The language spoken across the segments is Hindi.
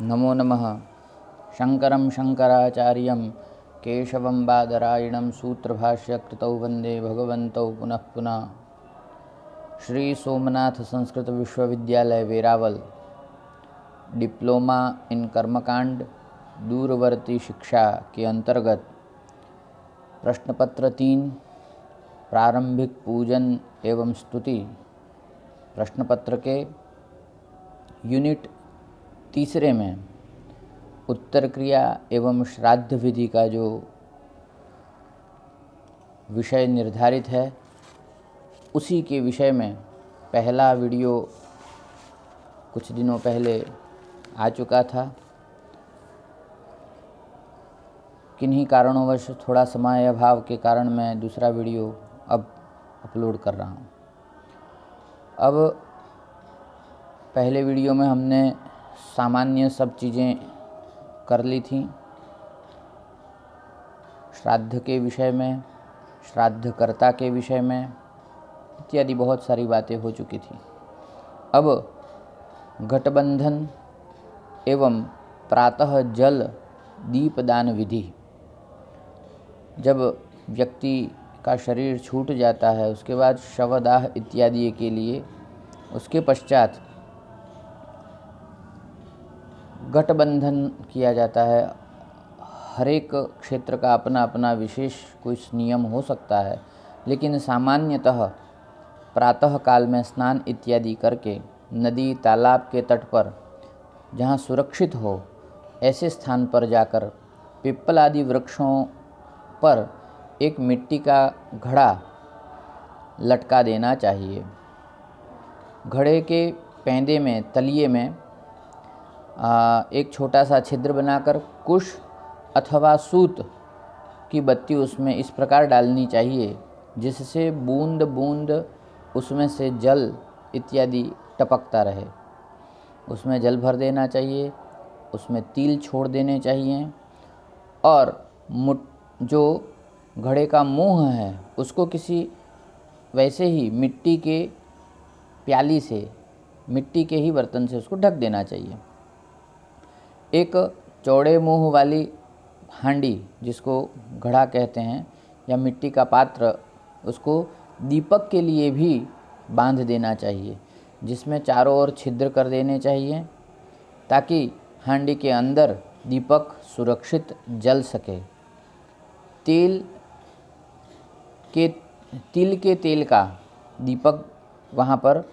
नमो नमः। शंकरं शंकराचार्यं केशवं बादरायणं सूत्रभाष्यकृतौ वन्दे भगवन्तौ पुनः पुनः। श्री सोमनाथ संस्कृत विश्वविद्यालय वेरावल डिप्लोमा इन कर्मकांड दूरवर्ती शिक्षा के अंतर्गत प्रश्नपत्र 3 प्रारंभिक पूजन एवं स्तुति प्रश्नपत्र के यूनिट 3 में उत्तर क्रिया एवं श्राद्ध विधि का जो विषय निर्धारित है उसी के विषय में पहला वीडियो कुछ दिनों पहले आ चुका था। किन्हीं कारणोंवश थोड़ा समय अभाव के कारण मैं दूसरा वीडियो अब अपलोड कर रहा हूँ। अब पहले वीडियो में हमने सामान्य सब चीज़ें कर ली थी। श्राद्ध के विषय में, श्राद्धकर्ता के विषय में इत्यादि बहुत सारी बातें हो चुकी थी। अब घटबंधन एवं प्रातः जल दीपदान विधि, जब व्यक्ति का शरीर छूट जाता है उसके बाद शवदाह इत्यादि के लिए उसके पश्चात घटबंधन किया जाता है। हर एक क्षेत्र का अपना अपना विशेष कुछ नियम हो सकता है, लेकिन सामान्यतः प्रातः काल में स्नान इत्यादि करके नदी तालाब के तट पर जहाँ सुरक्षित हो ऐसे स्थान पर जाकर पीपल आदि वृक्षों पर एक मिट्टी का घड़ा लटका देना चाहिए। घड़े के पैंदे में, तलिए में एक छोटा सा छिद्र बनाकर कुश अथवा सूत की बत्ती उसमें इस प्रकार डालनी चाहिए जिससे बूंद बूंद उसमें से जल इत्यादि टपकता रहे। उसमें जल भर देना चाहिए, उसमें तिल छोड़ देने चाहिए और जो घड़े का मुंह है उसको किसी वैसे ही मिट्टी के प्याली से, मिट्टी के ही बर्तन से उसको ढक देना चाहिए। एक चौड़े मुंह वाली हांडी जिसको घड़ा कहते हैं या मिट्टी का पात्र, उसको दीपक के लिए भी बांध देना चाहिए, जिसमें चारों ओर छिद्र कर देने चाहिए ताकि हांडी के अंदर दीपक सुरक्षित जल सके। तिल के तेल का दीपक वहाँ पर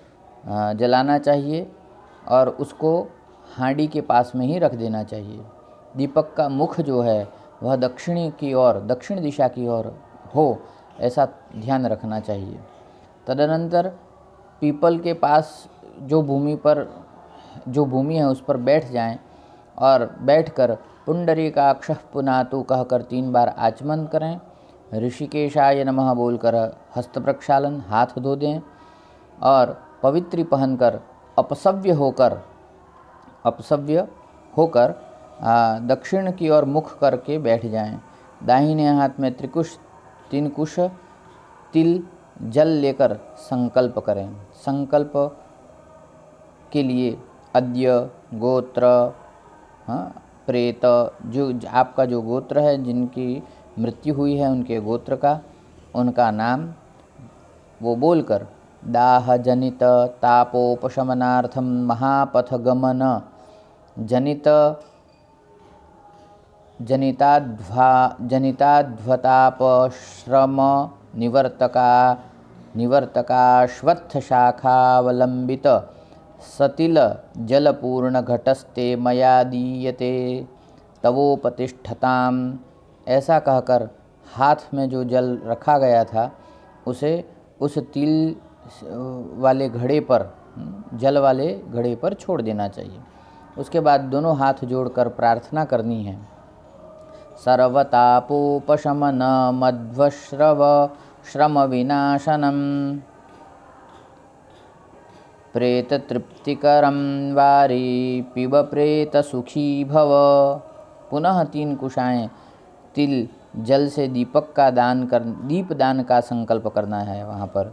जलाना चाहिए और उसको हांडी के पास में ही रख देना चाहिए। दीपक का मुख जो है वह दक्षिण दिशा की ओर हो, ऐसा ध्यान रखना चाहिए। तदनंतर पीपल के पास जो भूमि है उस पर बैठ जाएं और बैठकर पुंडरीकाक्षः पुनातु कहकर 3 बार आचमन करें। ऋषिकेशाय नमः बोलकर हस्त प्रक्षालन, हाथ धो दें और पवित्री पहनकर अपसव्य होकर दक्षिण की ओर मुख करके बैठ जाएं। दाहिने हाथ में 3 कुश तिल जल लेकर संकल्प करें। संकल्प के लिए अद्य गोत्र, प्रेत, जो आपका जो गोत्र है, जिनकी मृत्यु हुई है उनके गोत्र का, उनका नाम वो बोलकर दाह जनित तापोपशमनार्थम महापथगमन जनिताध्वताप श्रम निवर्तकाश्वत्थ शाखावलंबित सतिल जलपूर्ण घटस्ते मया दीयते तवोपतिष्ठताम, ऐसा कहकर हाथ में जो जल रखा गया था उसे उस तिल वाले घड़े पर, जल वाले घड़े पर छोड़ देना चाहिए। उसके बाद दोनों हाथ जोड़कर प्रार्थना करनी है। सर्वतापोपशमन मध्वश्रव श्रम विनाशनम प्रेत तृप्तिकरम वारी पिब प्रेत सुखी भव। पुनः 3 कुशाएं तिल जल से दीपदान का संकल्प करना है वहाँ पर।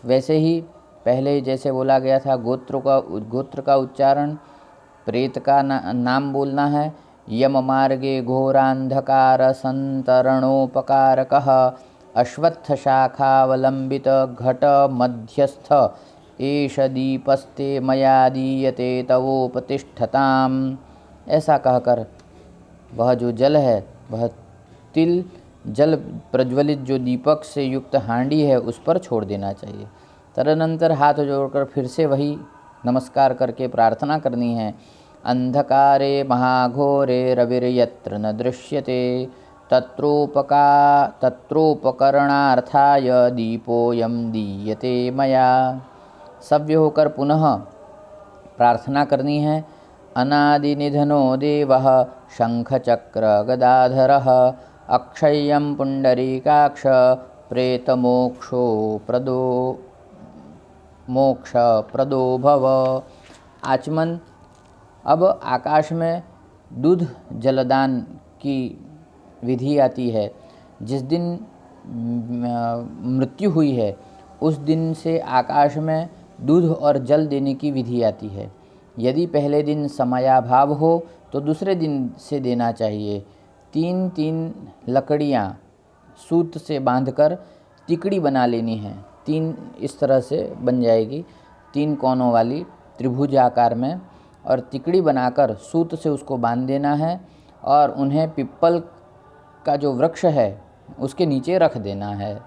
वैसे ही पहले जैसे बोला गया था गोत्र का उच्चारण प्रेत का नाम बोलना है। यम मार्गे घोरांधकार संतरणोपकारकः अश्वत्थ शाखावलंबित घट मध्यस्थ एष दीपस्ते मया दीयते तवोपतिष्ठताम्। ऐसा कहकर वह जो जल है, वह तिल जल प्रज्वलित जो दीपक से युक्त हांडी है उस पर छोड़ देना चाहिए। तदनंतर हाथ जोड़कर फिर से वही नमस्कार करके प्रार्थना करनी है। अंधकारे महाघोरे रविर्यत्र न दृश्यते तत्रोपकरणार्थाय दीपोऽयं दीयते मया। सव्य होकर पुनः प्रार्थना करनी है। अनादिनिधनो देवः शंखचक्र गदाधरः अक्षय्यं पुंडरीकाक्ष प्रेतमोक्षो प्रदो भव। आचमन। अब आकाश में दूध जलदान की विधि आती है। जिस दिन मृत्यु हुई है उस दिन से आकाश में दूध और जल देने की विधि आती है। यदि पहले दिन समयाभाव हो तो दूसरे दिन से देना चाहिए। 3-3 लकड़ियाँ सूत से बांधकर तिकड़ी बना लेनी है। 3 इस तरह से बन जाएगी, 3 कोनों वाली त्रिभुज आकार में, और तिकड़ी बनाकर सूत से उसको बांध देना है और उन्हें पिप्पल का जो वृक्ष है उसके नीचे रख देना है।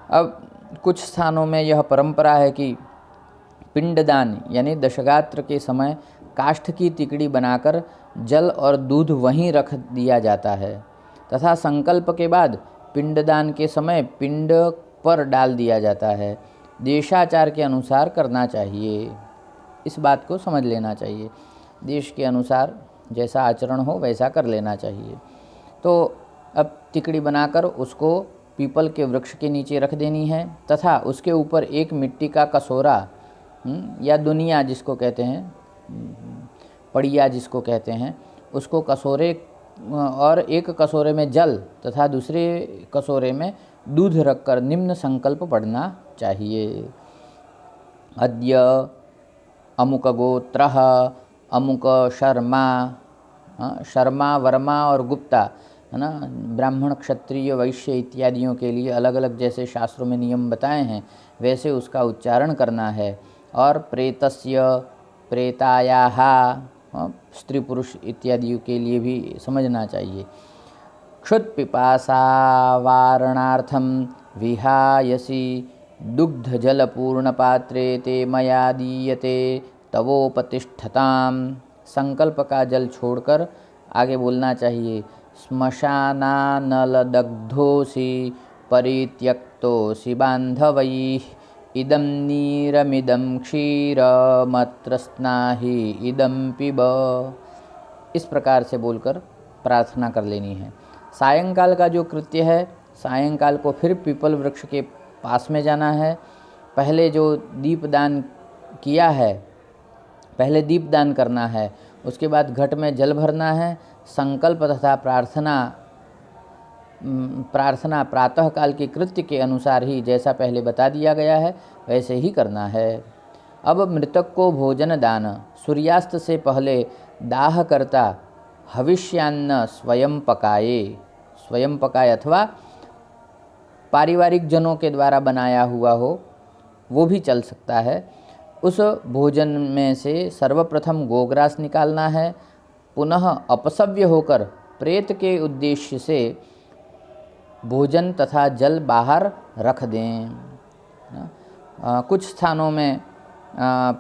अब कुछ स्थानों में यह परंपरा है कि पिंडदान यानी दशगात्र के समय काष्ठ की तिकड़ी बनाकर जल और दूध वहीं रख दिया जाता है तथा संकल्प के बाद पिंडदान के समय पिंड पर डाल दिया जाता है। देशाचार के अनुसार करना चाहिए। इस बात को समझ लेना चाहिए। देश के अनुसार जैसा आचरण हो वैसा कर लेना चाहिए। तो अब तिकड़ी बनाकर उसको पीपल के वृक्ष के नीचे रख देनी है तथा उसके ऊपर एक मिट्टी का कसोरा या दुनिया जिसको कहते हैं, पड़िया जिसको कहते हैं, उसको कटोरे और एक कटोरे में जल तथा दूसरे कटोरे में दूध रखकर निम्न संकल्प पढ़ना चाहिए। अद्य अमुक गोत्रः अमुक शर्मा, शर्मा वर्मा और गुप्ता है ना, ब्राह्मण क्षत्रिय वैश्य इत्यादियों के लिए अलग अलग जैसे शास्त्रों में नियम बताए हैं वैसे उसका उच्चारण करना है। और प्रेतस्य प्रेतायाः स्त्री पुरुष इत्यादियों के लिए भी समझना चाहिए। क्षुत् पिपासा वारणार्थम विहायसी दुग्ध जल पूर्ण पात्रे ते मया दीयते तवोपतिष्ठताम्। संकल्प का जल छोड़कर आगे बोलना चाहिए। श्मशानानलदग्धोऽसि परित्यक्तोऽसि बान्धवैः इदं नीरमिदं क्षीरमत्र स्नाहि इदं पिब। इस प्रकार से बोलकर प्रार्थना कर लेनी है। सायंकाल का जो कृत्य है, सायंकाल को फिर पीपल वृक्ष के पास में जाना है। पहले जो दीपदान किया है, पहले दीपदान करना है, उसके बाद घट में जल भरना है। संकल्प तथा प्रार्थना प्रातःकाल के कृत्य के अनुसार ही जैसा पहले बता दिया गया है वैसे ही करना है। अब मृतक को भोजन दान। सूर्यास्त से पहले दाह करता हविष्यान्न स्वयं पकाए अथवा पारिवारिक जनों के द्वारा बनाया हुआ हो वो भी चल सकता है। उस भोजन में से सर्वप्रथम गोग्रास निकालना है। पुनः अपसव्य होकर प्रेत के उद्देश्य से भोजन तथा जल बाहर रख दें। कुछ स्थानों में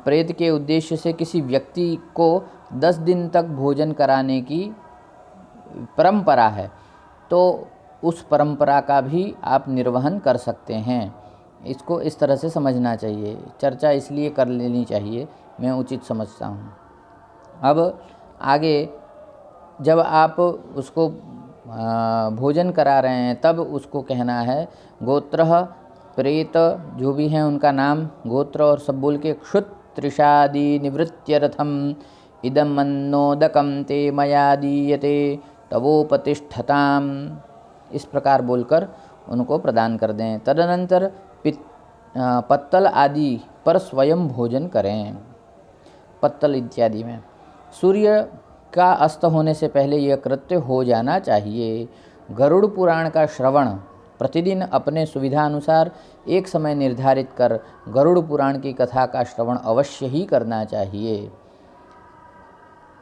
प्रेत के उद्देश्य से किसी व्यक्ति को 10 दिन तक भोजन कराने की परंपरा है, तो उस परंपरा का भी आप निर्वहन कर सकते हैं। इसको इस तरह से समझना चाहिए। चर्चा इसलिए कर लेनी चाहिए, मैं उचित समझता हूँ। अब आगे जब आप उसको भोजन करा रहे हैं तब उसको कहना है गोत्रः, प्रेत जो भी हैं उनका नाम, गोत्र और सब बोल के क्षुत्रिषादि निवृत्त्यर्थम इदम अन्नोदकम ते मया दीयते तवोपतिष्ठताम्। इस प्रकार बोलकर उनको प्रदान कर दें। तदनंतर पत्तल आदि पर स्वयं भोजन करें। पत्तल इत्यादि में सूर्य का अस्त होने से पहले यह कृत्य हो जाना चाहिए। गरुड़ पुराण का श्रवण प्रतिदिन अपने सुविधा अनुसार एक समय निर्धारित कर गरुड़ पुराण की कथा का श्रवण अवश्य ही करना चाहिए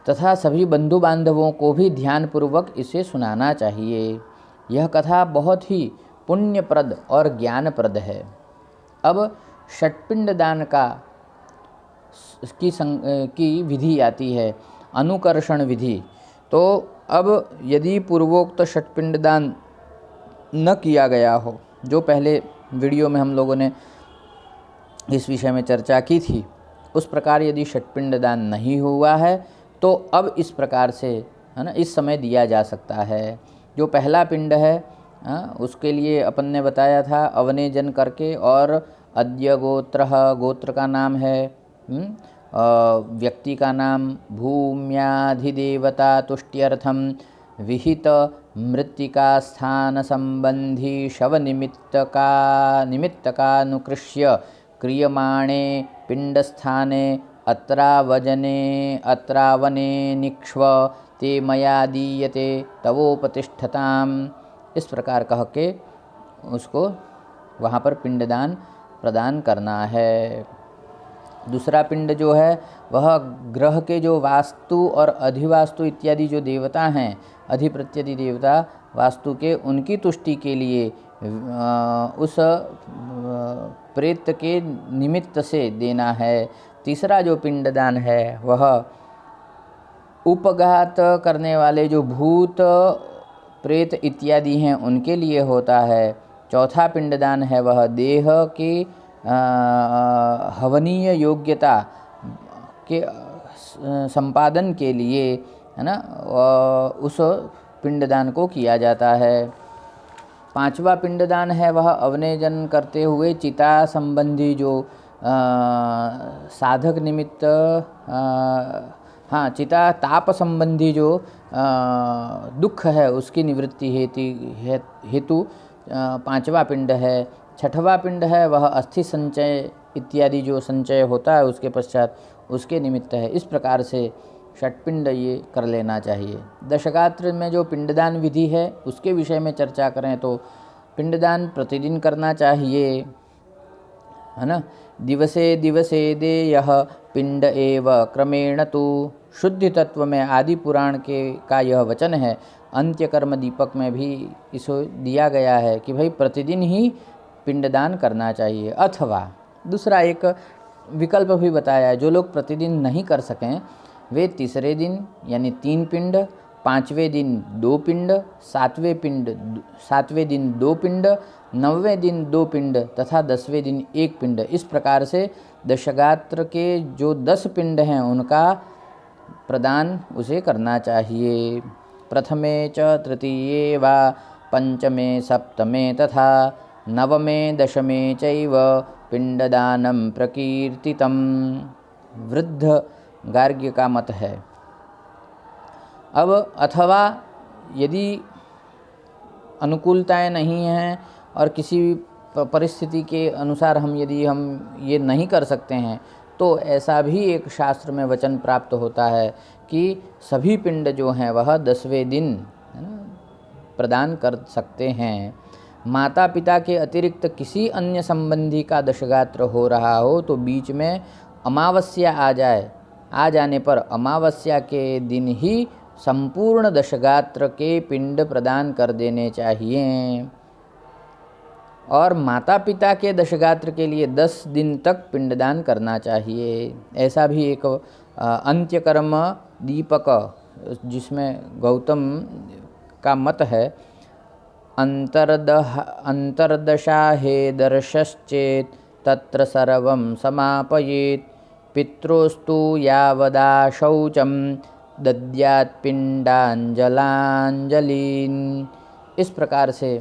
तथा सभी बंधु बांधवों को भी ध्यानपूर्वक इसे सुनाना चाहिए। यह कथा बहुत ही पुण्यप्रद और ज्ञानप्रद है। अब षट्पिंड दान की विधि आती है, अनुकर्षण विधि। तो अब यदि पूर्वोक्त षट्पिंड दान न किया गया हो, जो पहले वीडियो में हम लोगों ने इस विषय में चर्चा की थी, उस प्रकार यदि षट्पिंड दान नहीं हुआ है तो अब इस प्रकार से, है ना, इस समय दिया जा सकता है। जो पहला पिंड है उसके लिए अपन ने बताया था अवनेजन करके, और अद्य गोत्र का नाम है, व्यक्ति का नाम भूम्याधिदेवता तुष्ट्यर्थम विहित मृत्तिका स्थान संबंधी शव निमित्तकानुकृष्य क्रियमाणे पिंडस्थाने अत्रावने निक्ष्व ते मया दीयते तवोपतिष्ठताम। इस प्रकार कह के उसको वहाँ पर पिंडदान प्रदान करना है। दूसरा पिंड जो है वह ग्रह के जो वास्तु और अधिवास्तु इत्यादि जो देवता हैं, अधिप्रत्यधि देवता वास्तु के, उनकी तुष्टि के लिए उस प्रेत के निमित्त से देना है। तीसरा जो पिंडदान है वह उपघात करने वाले जो भूत प्रेत इत्यादि हैं उनके लिए होता है। चौथा पिंडदान है वह देह के हवनीय योग्यता के संपादन के लिए, है ना, उस पिंडदान को किया जाता है। पांचवा पिंडदान है वह अवनेजन करते हुए चिता संबंधी जो साधक निमित्त, चिता ताप संबंधी जो दुख है उसकी निवृत्ति हेतु पांचवा पिंड है। छठवा पिंड है वह अस्थि संचय इत्यादि जो संचय होता है उसके पश्चात उसके निमित्त है। इस प्रकार से षट्पिंड ये कर लेना चाहिए। दशगात्र में जो पिंडदान विधि है उसके विषय में चर्चा करें तो पिंडदान प्रतिदिन करना चाहिए, है ना। दिवसे दिवसे देयः पिंड एव क्रमेण तु, शुद्धि तत्व में आदि पुराण का यह वचन है। अंत्य कर्म दीपक में भी इसको दिया गया है कि भाई प्रतिदिन ही पिंडदान करना चाहिए। अथवा दूसरा एक विकल्प भी बताया है, जो लोग प्रतिदिन नहीं कर सकें वे तीसरे दिन यानी 3 पिंड, 5वें दिन 2 पिंड, 7वें दिन 2 पिंड, 9वें दिन 2 पिंड तथा 10वें दिन 1 पिंड, इस प्रकार से दशगात्र के जो 10 पिंड हैं उनका प्रदान उसे करना चाहिए। प्रथमे च तृतीये वा पंचमे सप्तमे तथा नवमे दशमे चैव पिंडदानं प्रकीर्तितम्। वृद्ध गार्ग्य का मत है। अब अथवा यदि अनुकूलताएं नहीं हैं और किसी परिस्थिति के अनुसार हम ये नहीं कर सकते हैं तो ऐसा भी एक शास्त्र में वचन प्राप्त होता है कि सभी पिंड जो हैं वह 10वें दिन प्रदान कर सकते हैं। माता पिता के अतिरिक्त किसी अन्य संबंधी का दशगात्र हो रहा हो तो बीच में अमावस्या आ जाने पर अमावस्या के दिन ही संपूर्ण दशगात्र के पिंड प्रदान कर देने चाहिए। और माता पिता के दशगात्र के लिए 10 दिन तक पिंडदान करना चाहिए। ऐसा भी एक अंत्यकर्म दीपक जिसमें गौतम का मत है, अंतर्दशा हे दर्शश्चेत तत्र सर्वं समापयेत पितृस्तु यावदा शौचम दद्यात् पिंडांजलांजलिन। इस प्रकार से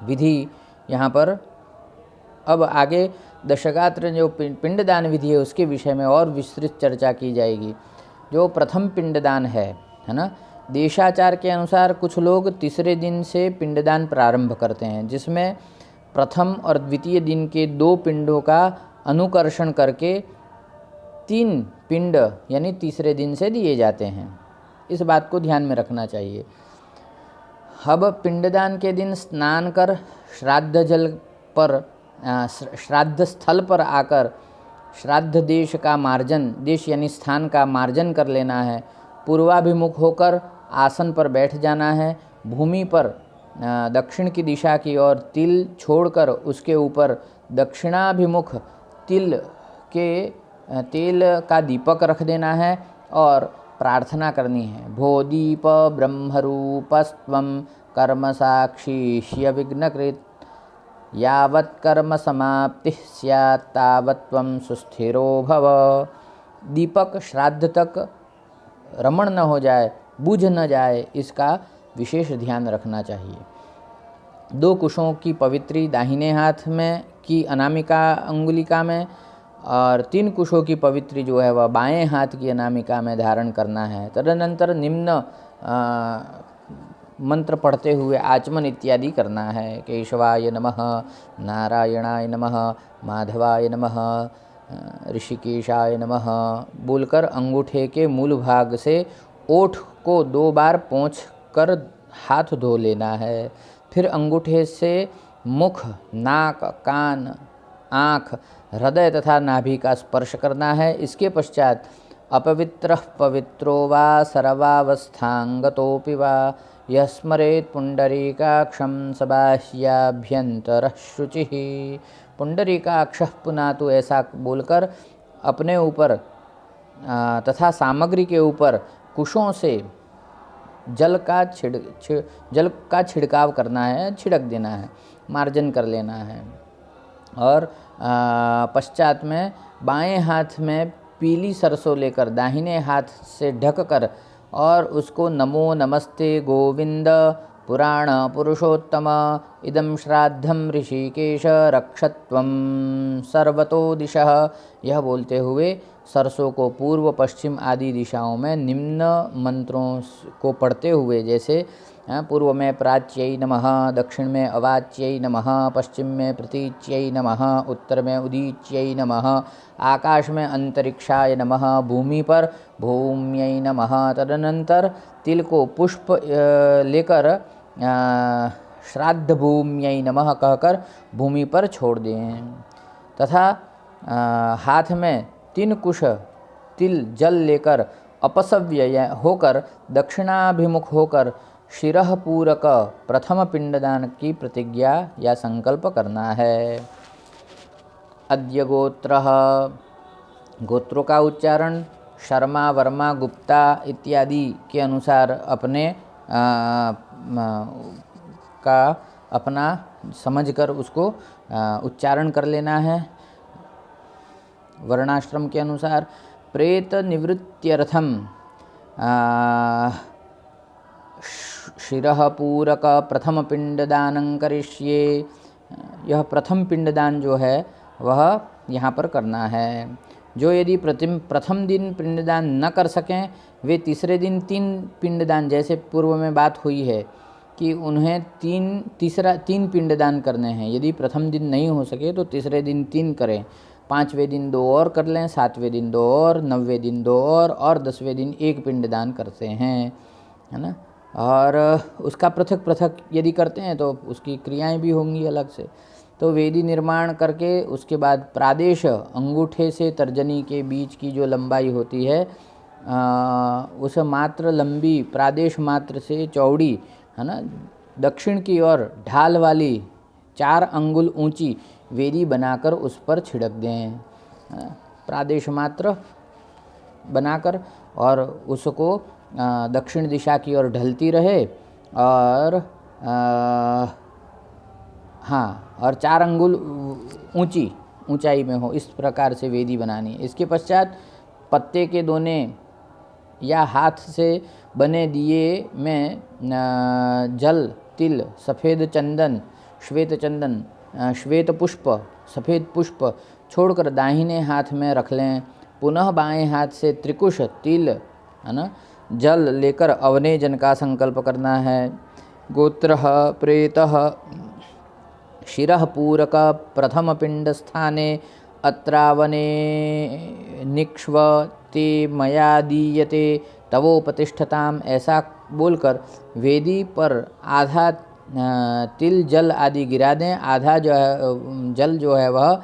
विधि यहाँ पर अब आगे दशगात्र जो पिंडदान विधि है उसके विषय में और विस्तृत चर्चा की जाएगी। जो प्रथम पिंडदान है ना, देशाचार के अनुसार कुछ लोग तीसरे दिन से पिंडदान प्रारंभ करते हैं, जिसमें प्रथम और द्वितीय दिन के 2 पिंडों का अनुकर्षण करके 3 पिंड यानी तीसरे दिन से दिए जाते हैं। इस बात को ध्यान में रखना चाहिए। अब पिंडदान के दिन स्नान कर श्राद्ध जल पर श्राद्ध स्थल पर आकर श्राद्ध देश का मार्जन, देश यानी स्थान का मार्जन कर लेना है। पूर्वाभिमुख होकर आसन पर बैठ जाना है। भूमि पर दक्षिण की दिशा की ओर तिल छोड़कर उसके ऊपर दक्षिणाभिमुख तेल का दीपक रख देना है और प्रार्थना करनी है। भो दीप ब्रह्मरूपस्त्वं कर्म साक्षी विघ्नकृत यावत् कर्म समाप्ति स्यात् तावत् त्वं सुस्थिरो भव। दीपक श्राद्ध तक रमण न हो जाए, बुझ न जाए, इसका विशेष ध्यान रखना चाहिए। 2 कुशों की पवित्री दाहिने हाथ में की अनामिका अंगुलिका में और 3 कुशों की पवित्री जो है वह बाएं हाथ की अनामिका में धारण करना है। तदनंतर निम्न मंत्र पढ़ते हुए आचमन इत्यादि करना है। केशवाय नमः, नारायणाय नमः, माधवाय नमः, ऋषिकेशाय नमः बोलकर अंगूठे के मूल भाग से ओठ को 2 बार पोंछ कर हाथ धो लेना है। फिर अंगूठे से मुख, नाक, कान, आँख, हृदय तथा नाभि का स्पर्श करना है। इसके पश्चात अपवित्रः पवित्रो वा सर्वावस्थांगतोऽपि वा यः स्मरेत् पुंडरीकाक्षं सबाह्याभ्यन्तरः शुचिः। पुंडरीकाक्षः पुनातु ऐसा बोलकर अपने ऊपर तथा सामग्री के ऊपर कुशों से जल का छिड़काव करना है, छिड़क देना है, मार्जन कर लेना है। और पश्चात में बाएं हाथ में पीली सरसों लेकर दाहिने हाथ से ढककर और उसको नमो नमस्ते गोविंद पुराण पुरुषोत्तम इदं श्राद्धं ऋषिकेश रक्षत्वं सर्वतो दिशः, यह बोलते हुए सरसों को पूर्व पश्चिम आदि दिशाओं में निम्न मंत्रों को पढ़ते हुए, जैसे पूर्व में प्राच्यै नमः, दक्षिण में अवाच्यै नमः, पश्चिम में प्रतीच्यै नमः, उत्तर में उदीच्यै नमः, आकाश में अंतरिक्षाय नमः, भूमि पर भूम्यै नमः। तदनंतर तिल को पुष्प लेकर श्राद्ध भूम्यै नमः कहकर भूमि पर छोड़ दें तथा हाथ में 3 कुश तिल जल लेकर अपसव्य होकर दक्षिणाभिमुख होकर शिरः पूरक प्रथम पिंडदान की प्रतिज्ञा या संकल्प करना है। अद्य गोत्रः, गोत्रों का उच्चारण शर्मा, वर्मा, गुप्ता इत्यादि के अनुसार अपना समझकर उसको उच्चारण कर लेना है। वर्णाश्रम के अनुसार प्रेत निवृत्त्यर्थम शिरः पूरक प्रथम पिंडदानं करिष्ये। यह प्रथम पिंडदान जो है वह यहाँ पर करना है। जो यदि प्रथम दिन पिंडदान न कर सकें वे तीसरे दिन 3 पिंडदान, जैसे पूर्व में बात हुई है कि उन्हें 3 पिंडदान करने हैं। यदि प्रथम दिन नहीं हो सके तो तीसरे दिन 3 करें, 5वें दिन 2 और कर लें, 7वें दिन 2 और, 9वें दिन 2 और 10वें दिन 1 पिंडदान करते हैं, है ना। और उसका पृथक पृथक यदि करते हैं तो उसकी क्रियाएं भी होंगी अलग से। तो वेदी निर्माण करके उसके बाद प्रादेश, अंगूठे से तर्जनी के बीच की जो लंबाई होती है उस मात्र लंबी प्रादेश मात्र से चौड़ी, है ना, दक्षिण की ओर ढाल वाली 4 अंगुल ऊंची वेदी बनाकर उस पर छिड़क दें। प्रादेश मात्र बनाकर और उसको दक्षिण दिशा की ओर ढलती रहे और और 4 अंगुल ऊंचाई में हो, इस प्रकार से वेदी बनानी। इसके पश्चात पत्ते के दोने या हाथ से बने दिए में जल, तिल, सफ़ेद चंदन, श्वेत चंदन, श्वेत पुष्प, सफ़ेद पुष्प छोड़कर दाहिने हाथ में रख लें। पुनः बाएं हाथ से त्रिकुश, तिल, है ना, जल लेकर अवनेजन का संकल्प करना है। गोत्रः प्रेतः शिरः पूरक प्रथम पिंड स्थाने अत्रावने निक्ष्व ते मया दीयते तवोपतिष्ठताम, ऐसा बोलकर वेदी पर आधा तिल जल आदि गिरा दें। आधा जो है जल जो है वह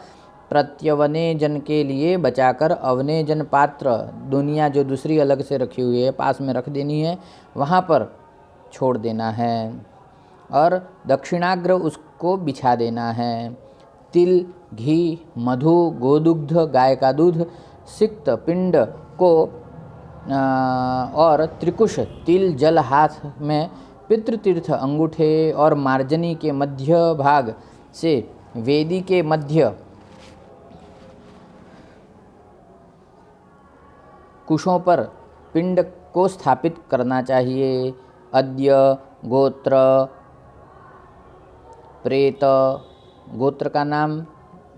प्रत्यवने जन के लिए बचाकर अवने जन पात्र, दुनिया जो दूसरी अलग से रखी हुई है पास में रख देनी है, वहाँ पर छोड़ देना है और दक्षिणाग्र उसको बिछा देना है। तिल, घी, मधु, गोदुग्ध गाय का दूध, सिक्त पिंड को और त्रिकुश तिल जल हाथ में, पितृतीर्थ अंगूठे और मार्जनी के मध्य भाग से वेदी के मध्य कुशों पर पिंड को स्थापित करना चाहिए। अद्य गोत्र प्रेत, गोत्र का नाम,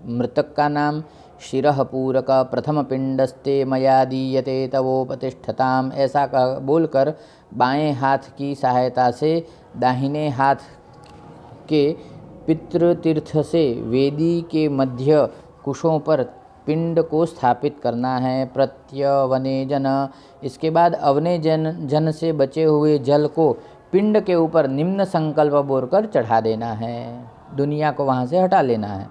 मृतक का नाम, शिरः पूरक प्रथम पिंडस्ते मया दीयते तवोपतिष्ठताम, ऐसा बोलकर बाएं हाथ की सहायता से दाहिने हाथ के पितृतीर्थ से वेदी के मध्य कुशों पर पिंड को स्थापित करना है। प्रत्यवने जन, इसके बाद अवने जन से बचे हुए जल को पिंड के ऊपर निम्न संकल्प बोलकर चढ़ा देना है, दुनिया को वहाँ से हटा लेना है।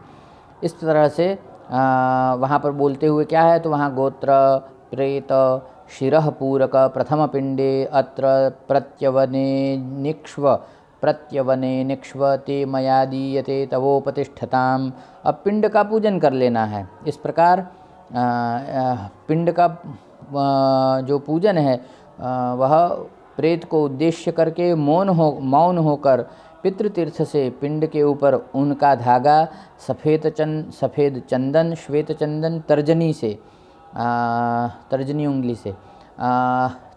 इस तरह से वहाँ पर बोलते हुए क्या है, तो वहाँ गोत्र प्रेत शिरः पूरक प्रथम पिंडे अत्र प्रत्यवने निक्ष्व ते मया दीयते तवोपतिष्ठताम। अब पिंड का पूजन कर लेना है। इस प्रकार पिंड का जो पूजन है वह प्रेत को उद्देश्य करके मौन होकर पितृतीर्थ से पिंड के ऊपर उनका धागा, सफ़ेद चंदन, श्वेत चंदन, तर्जनी उंगली से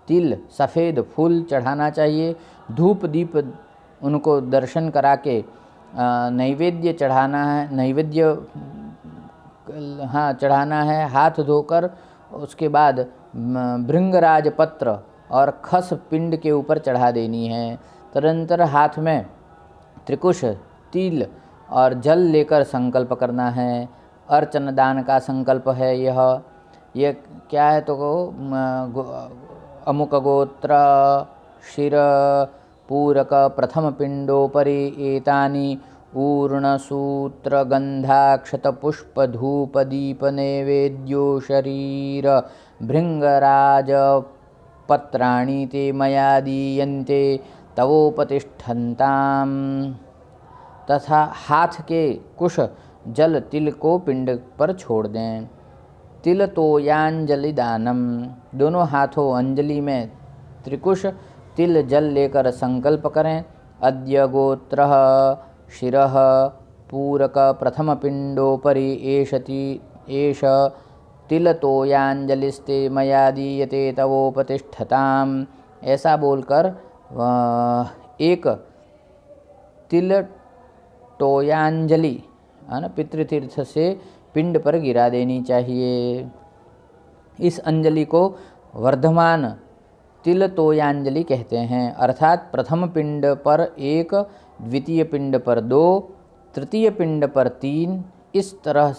तिल, सफ़ेद फूल चढ़ाना चाहिए। धूप दीप उनको दर्शन करा के नैवेद्य चढ़ाना है, हाथ धोकर उसके बाद भृंगराज पत्र और खस पिंड के ऊपर चढ़ा देनी है। तदनंतर हाथ में त्रिकुश, तिल और जल लेकर संकल्प करना है। अर्चन दान का संकल्प है। यह क्या है, तो अमुक गोत्र शिर पूरक प्रथम पिंडोपरि एतानि ऊर्णसूत्र गंधाक्षत पुष्प धूप दीप नैवेद्यो शरीर भृंगराज पत्राणि ते मया दीयन्ते तवोपतिष्ठन्ताम, तथा हाथ के कुश जल तिल को पिंड पर छोड़ दें। तिल तोयांजलि दानम, दोनों हाथों अंजलि में त्रिकुश तिल जल लेकर संकल्प करें। अद्य गोत्र शिरः पूरक प्रथम पिंडोपरि एष तिलतोयांजलिस्ते मया दीयते तवोपतिष्ठताम, ऐसा बोलकर एक तिल तोयांजलि पितृतीर्थ से पिंड पर गिरा देनी चाहिए। इस अंजलि को वर्धमान तिल तोयांजलि कहते हैं, अर्थात प्रथम पिंड पर 1, द्वितीय पिंड पर 2, तृतीय पिंड पर 3, इस तरह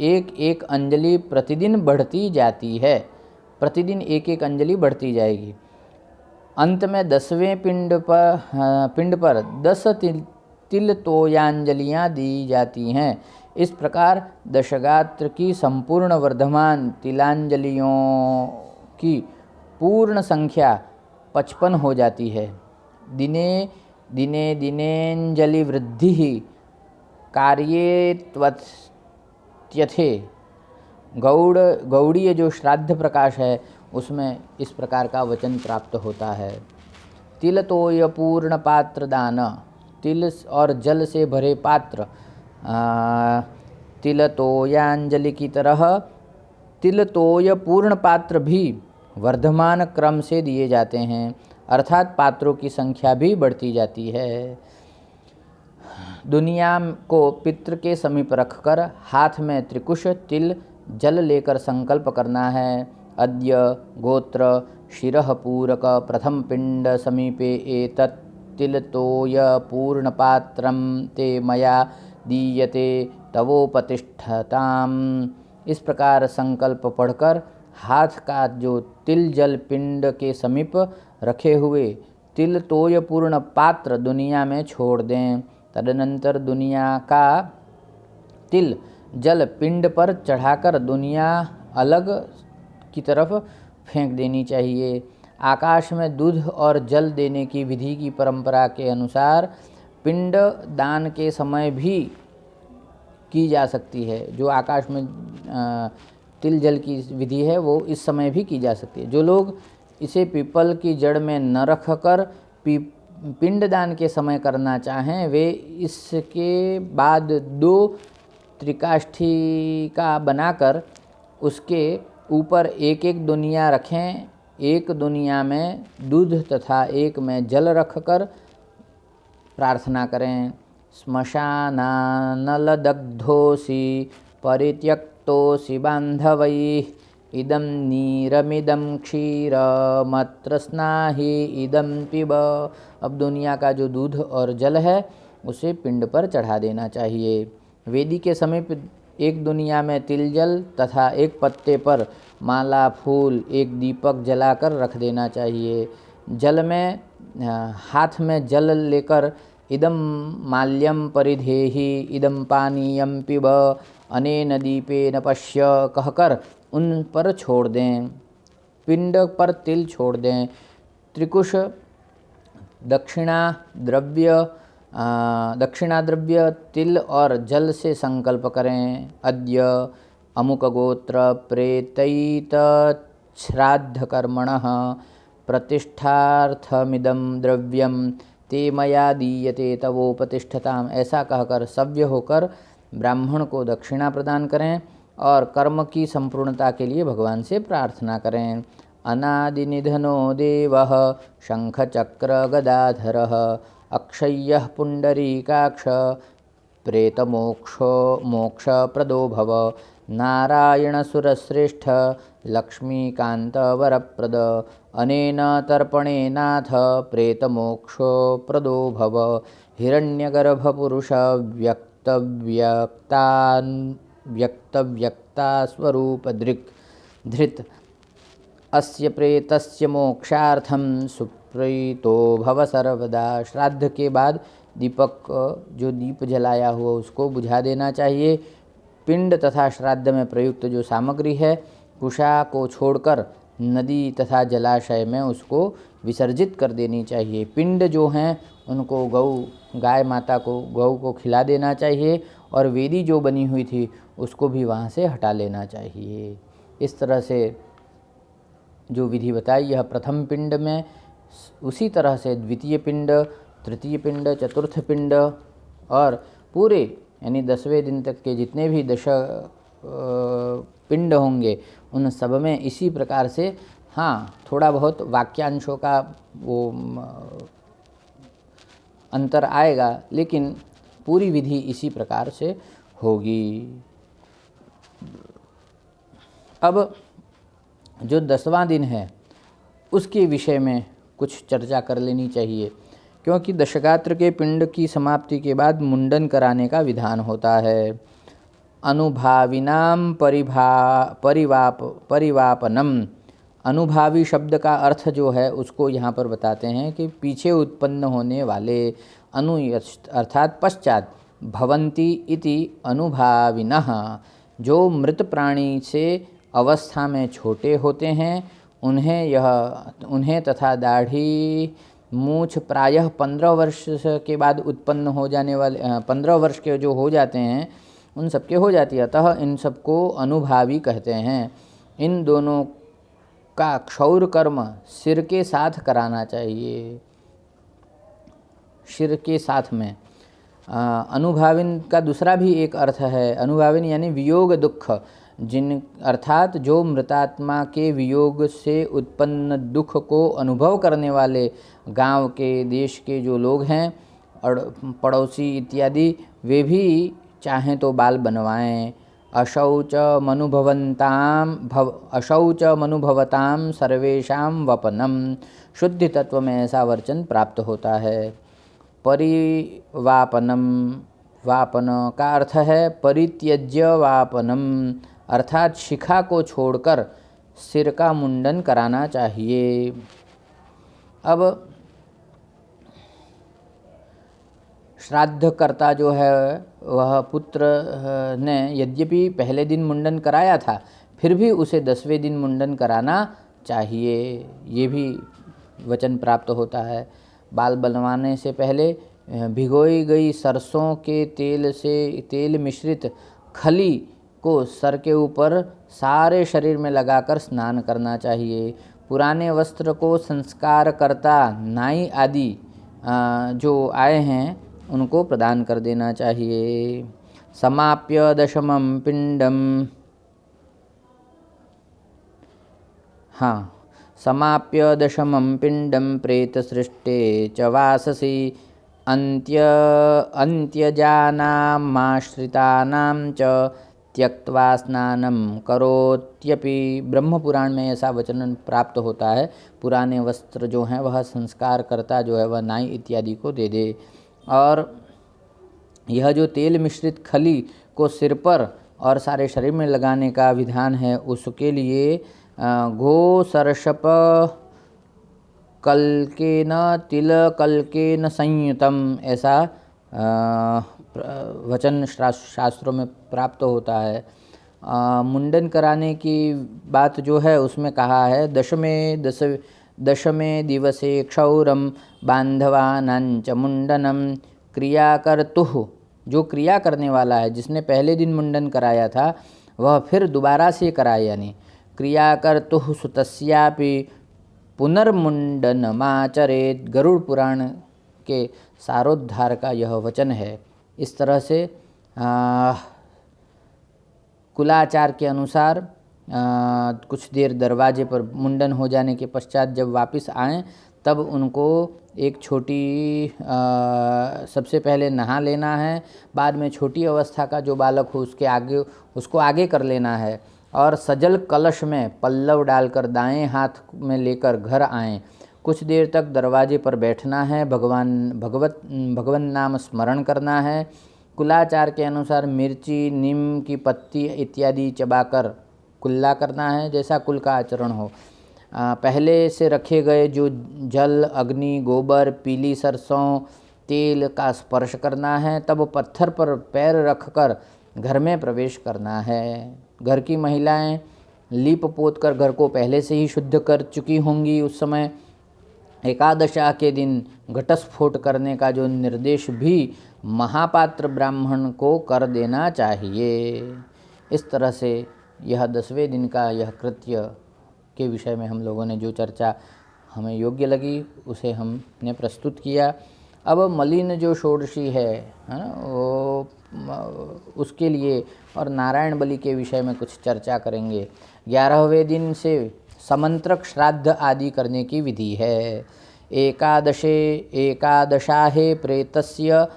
एक एक अंजलि प्रतिदिन बढ़ती जाती है। प्रतिदिन एक एक अंजलि बढ़ती जाएगी। अंत में 10वें पिंड पर 10 तिल तोयांजलियाँ दी जाती हैं। इस प्रकार दशगात्र की संपूर्ण वर्धमान तिलांजलियों की पूर्ण संख्या 55 हो जाती है। दिने दिने दिनेंजलि वृद्धि ही कार्ये त्वत्यथे, गौड़ीय जो श्राद्ध प्रकाश है उसमें इस प्रकार का वचन प्राप्त होता है। तिल तोय पूर्ण पात्र दान, तिल और जल से भरे पात्र तिल तोयांजलि की तरह तिल तोय पूर्ण पात्र भी वर्धमान क्रम से दिए जाते हैं, अर्थात पात्रों की संख्या भी बढ़ती जाती है। दुनिया को पितृ के समीप रखकर हाथ में त्रिकुश तिल जल लेकर संकल्प करना है। अद्य गोत्र शिरः पूरक प्रथम पिंड समीपे एतत् तिलतोय पूर्णपात्रं ते मया दीयते तवोपतिष्ठताम, इस प्रकार संकल्प पढ़कर हाथ का जो तिल जल पिंड के समीप रखे हुए तिल तोय पूर्ण पात्र दुनिया में छोड़ दें। तदनंतर दुनिया का तिल जल पिंड पर चढ़ाकर दुनिया अलग की तरफ फेंक देनी चाहिए। आकाश में दूध और जल देने की विधि की परंपरा के अनुसार पिंड दान के समय भी की जा सकती है। जो आकाश में तिल जल की विधि है वो इस समय भी की जा सकती है। जो लोग इसे पीपल की जड़ में न रख कर पिंडदान के समय करना चाहें वे इसके बाद 2 त्रिकाष्ठिका बनाकर उसके ऊपर एक एक दुनिया रखें। एक दुनिया में दूध तथा एक में जल रखकर प्रार्थना करें। श्मशानानलदग्धोऽसि परित्यक्तोऽसि बान्धवैः इदं नीरमिदं क्षीरमत्र स्नाहि इदं पिब। अब दुनिया का जो दूध और जल है उसे पिंड पर चढ़ा देना चाहिए। वेदी के समीप एक दुनिया में तिल जल तथा एक पत्ते पर माला फूल एक दीपक जलाकर रख देना चाहिए। जल में हाथ में जल लेकर इदं माल्यम परिधेहि इदं पानीयम पिब अनेन दीपेन पश्य कहकर उन पर छोड़ दें। पिंड पर तिल छोड़ दें। त्रिकुश दक्षिणा द्रव्य तिल और जल से संकल्प करें। अद्य अमुक गोत्र प्रेतैत श्राद्ध कर्मणः प्रतिष्ठार्थमिदं द्रव्यम ते मया दीयते तवोपतिष्ठताम। ऐसा कहकर सभ्य होकर ब्राह्मण को दक्षिणा प्रदान करें और कर्म की संपूर्णता के लिए भगवान से प्रार्थना करें। अनादिनिधनो देवः शंखचक्र गदाधरः अक्षय्यः पुंडरीकाक्ष प्रेतमोक्षप्रदो भव नारायणसुरश्रेष्ठ लक्ष्मीकान्तवरप्रद अनेन तर्पणेनाथ प्रेतमोक्षप्रदो भव हिरण्यगर्भपुरुष व्यक्तव्यक्ता स्वरूप धृत अस्य प्रेतस्य मोक्षार्थं सुप्रीतो भव सर्वदा। श्राद्ध के बाद दीपक जो दीप जलाया हुआ उसको बुझा देना चाहिए। पिंड तथा श्राद्ध में प्रयुक्त जो सामग्री है कुशा को छोड़कर नदी तथा जलाशय में उसको विसर्जित कर देनी चाहिए। पिंड जो हैं उनको गाय माता को गौ को खिला देना चाहिए और वेदी जो बनी हुई थी उसको भी वहाँ से हटा लेना चाहिए। इस तरह से जो विधि बताई यह प्रथम पिंड में, उसी तरह से द्वितीय पिंड, तृतीय पिंड, चतुर्थ पिंड और पूरे यानी 10वें दिन तक के जितने भी पिंड होंगे उन सब में इसी प्रकार से थोड़ा बहुत वाक्यांशों का वो अंतर आएगा लेकिन पूरी विधि इसी प्रकार से होगी। अब जो 10वां दिन है उसके विषय में कुछ चर्चा कर लेनी चाहिए, क्योंकि दशगात्र के पिंड की समाप्ति के बाद मुंडन कराने का विधान होता है। अनुभाविनाम परिवापनम, अनुभावी शब्द का अर्थ जो है उसको यहाँ पर बताते हैं कि पीछे उत्पन्न होने वाले, अनु अर्थात पश्चात, भवन्ति इति अनुभाविनः, जो मृत प्राणी से अवस्था में छोटे होते हैं उन्हें तथा दाढ़ी मूछ प्रायः 15 वर्ष के बाद उत्पन्न हो जाने वाले 15 वर्ष के जो हो जाते हैं उन सबके हो जाती है, अतः इन सबको अनुभावी कहते हैं। इन दोनों का क्षौर कर्म सिर के साथ कराना चाहिए। सिर के साथ में अनुभाविन का दूसरा भी एक अर्थ है। अनुभाविन यानी वियोग दुख, अर्थात जो मृतात्मा के वियोग से उत्पन्न दुख को अनुभव करने वाले गांव के, देश के जो लोग हैं और पड़ोसी इत्यादि, वे भी चाहें तो बाल बनवाएं। अशौचमनुभवताम सर्वेषां वपनम, शुद्धि तत्व में ऐसा वचन प्राप्त होता है। परिवापनम, वापन का अर्थ है परित्यज्य वापनम, अर्थात शिखा को छोड़कर सिर का मुंडन कराना चाहिए। अब श्राद्धकर्ता जो है वह पुत्र ने यद्यपि पहले दिन मुंडन कराया था, फिर भी उसे 10वें दिन मुंडन कराना चाहिए, ये भी वचन प्राप्त होता है। बाल बनवाने से पहले भिगोई गई सरसों के तेल मिश्रित खली को सर के ऊपर सारे शरीर में लगाकर स्नान करना चाहिए। पुराने वस्त्र को संस्कारकर्ता नाई आदि जो आए हैं उनको प्रदान कर देना चाहिए। समाप्य दशमं पिंडम, समाप्य दशमं पिंडम प्रेत सृष्टे च वाससी अंत्यजानामाश्रितानां च त्यक्त्वा स्नानं करोत्यपि। ब्रह्म पुराण में ऐसा वचन प्राप्त होता है, पुराने वस्त्र जो हैं वह संस्कार करता जो है वह नाई इत्यादि को दे दे। और यह जो तेल मिश्रित खली को सिर पर और सारे शरीर में लगाने का विधान है, उसके लिए घो सर्षप कल्केन तिल कल्केन संयुतम ऐसा वचन शास्त्रों में प्राप्त होता है। मुंडन कराने की बात जो है उसमें कहा है, दशमे दिवसे क्षौरम बांधवानांच मुंडनम क्रियाकर्तुः। जो क्रिया करने वाला है, जिसने पहले दिन मुंडन कराया था, वह फिर दोबारा से कराए, यानी क्रियाकर्तुः सुतस्यापि पुनर्मुंडनमाचरेत्। गरुड़ पुराण के सारोद्धार का यह वचन है। इस तरह से कुलाचार के अनुसार कुछ देर दरवाजे पर मुंडन हो जाने के पश्चात जब वापस आएं, तब उनको एक छोटी सबसे पहले नहा लेना है, बाद में छोटी अवस्था का जो बालक हो उसको आगे कर लेना है, और सजल कलश में पल्लव डालकर दाएं हाथ में लेकर घर आएं। कुछ देर तक दरवाजे पर बैठना है, भगवन नाम स्मरण करना है। कुलाचार के अनुसार मिर्ची, नीम की पत्ती इत्यादि चबाकर कुल्ला करना है, जैसा कुल का आचरण हो। पहले से रखे गए जो जल, अग्नि, गोबर, पीली सरसों, तेल का स्पर्श करना है, तब पत्थर पर पैर रखकर घर में प्रवेश करना है। घर की महिलाएं लीप पोत कर घर को पहले से ही शुद्ध कर चुकी होंगी। उस समय एकादशा के दिन घटस्फोट करने का जो निर्देश भी महापात्र ब्राह्मण को कर देना चाहिए। इस तरह से यह 10वें दिन का यह कृत्य के विषय में हम लोगों ने जो चर्चा हमें योग्य लगी उसे हमने प्रस्तुत किया। अब मलिन जो षोडशी है ना, वो उसके लिए और नारायण बलि के विषय में कुछ चर्चा करेंगे। 11वें दिन से समंत्रक श्राद्ध आदि करने की विधि है। एकादशाहे प्रेतस्य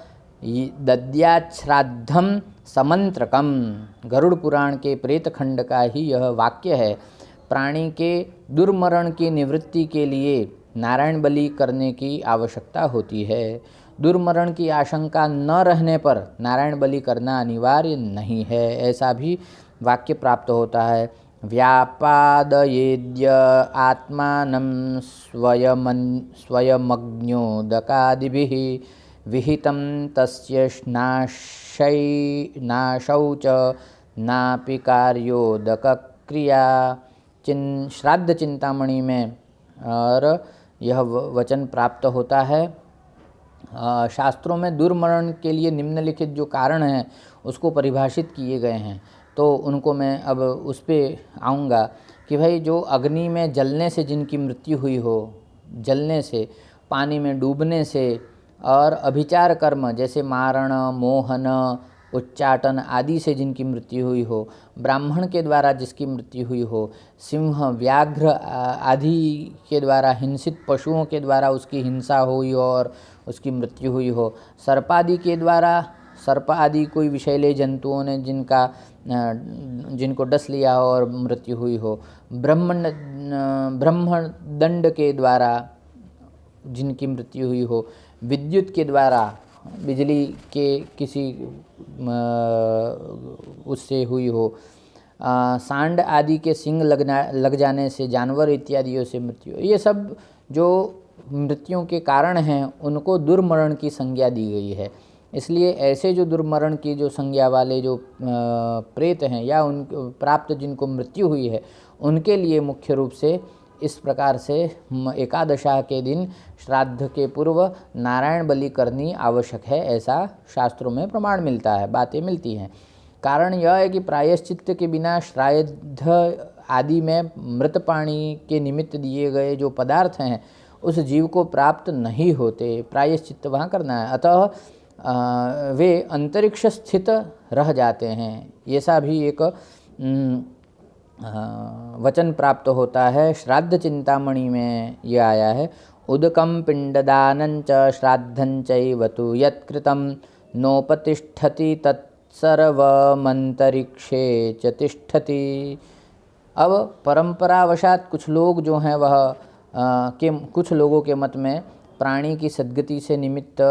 दद्याच्छ्राद्धम समंत्रकम। गरुड़ पुराण के प्रेत खंड का ही यह वाक्य है। प्राणी के दुर्मरण की निवृत्ति के लिए नारायण बलि करने की आवश्यकता होती है। दुर्मरण की आशंका न रहने पर नारायण बलि करना अनिवार्य नहीं है, ऐसा भी वाक्य प्राप्त होता है। व्यापादयेद्य आत्मानं स्वयमग्न्योदकादिभिः विहितं तस्य नाशौ च नापि कार्योदकक्रिया। श्राद्ध चिंतामणि में और यह वचन प्राप्त होता है। शास्त्रों में दुर्मरण के लिए निम्नलिखित जो कारण हैं उसको परिभाषित किए गए हैं, तो उनको मैं अब उस पर आऊँगा कि भाई जो अग्नि में जलने से जिनकी मृत्यु हुई हो, जलने से, पानी में डूबने से, और अभिचार कर्म जैसे मारण, मोहन, उच्चाटन आदि से जिनकी मृत्यु हुई हो, ब्राह्मण के द्वारा जिसकी मृत्यु हुई हो, सिंह, व्याघ्र आदि के द्वारा हिंसित पशुओं के द्वारा उसकी हिंसा हुई हो और उसकी मृत्यु हुई हो, सर्पादि के द्वारा, सर्प आदि कोई विषैले जंतुओं ने जिनको डस लिया हो और मृत्यु हुई हो, ब्रह्मदंड के द्वारा जिनकी मृत्यु हुई हो, विद्युत के द्वारा, बिजली के किसी उससे हुई हो, सांड आदि के सींग लग जाने से, जानवर इत्यादियों से मृत्यु, ये सब जो मृत्युओं के कारण हैं उनको दुर्मरण की संज्ञा दी गई है। इसलिए ऐसे जो दुर्मरण की जो संज्ञा वाले जो प्रेत हैं या उन प्राप्त जिनको मृत्यु हुई है, उनके लिए मुख्य रूप से इस प्रकार से एकादशा के दिन श्राद्ध के पूर्व नारायण बलि करनी आवश्यक है, ऐसा शास्त्रों में प्रमाण मिलता है, बातें मिलती हैं। कारण यह है कि प्रायश्चित्त के बिना श्राद्ध आदि में मृत प्राणी के निमित्त दिए गए जो पदार्थ हैं उस जीव को प्राप्त नहीं होते, प्रायश्चित्त वहाँ करना है, अतः वे अंतरिक्ष स्थित रह जाते हैं। ऐसा भी एक वचन प्राप्त होता है। श्राद्ध चिंतामणि में यह आया है, उदकं पिंडदानं च श्राद्धं चैव तु यत्कृतं नोपतिष्ठति तत्सर्वमंतरिक्षे च तिष्ठति। अब परंपरावशात कुछ लोग जो हैं वह कुछ लोगों के मत में प्राणी की सद्गति से निमित्त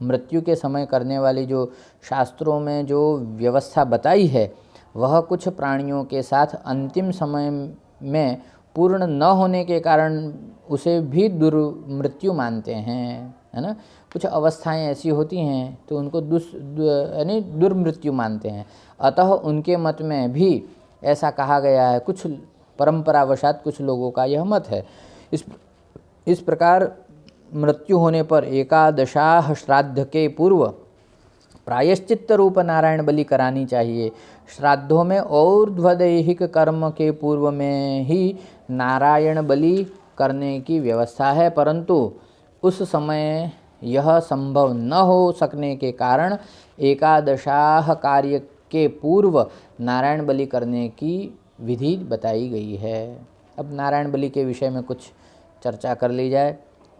मृत्यु के समय करने वाली जो शास्त्रों में जो व्यवस्था बताई है वह कुछ प्राणियों के साथ अंतिम समय में पूर्ण न होने के कारण उसे भी दुर्मृत्यु मानते हैं, है ना। कुछ अवस्थाएं ऐसी होती हैं तो उनको यानी दुर्मृत्यु मानते हैं, अतः उनके मत में भी ऐसा कहा गया है। कुछ परंपरावशात कुछ लोगों का यह मत है। इस प्रकार मृत्यु होने पर एकादशाह श्राद्ध के पूर्व प्रायश्चित्त रूप नारायण बलि करानी चाहिए। श्राद्धों में और्ध्वदैहिक कर्म के पूर्व में ही नारायण बलि करने की व्यवस्था है, परंतु उस समय यह संभव न हो सकने के कारण एकादशाह कार्य के पूर्व नारायण बलि करने की विधि बताई गई है। अब नारायण बलि के विषय में कुछ चर्चा कर ली जाए।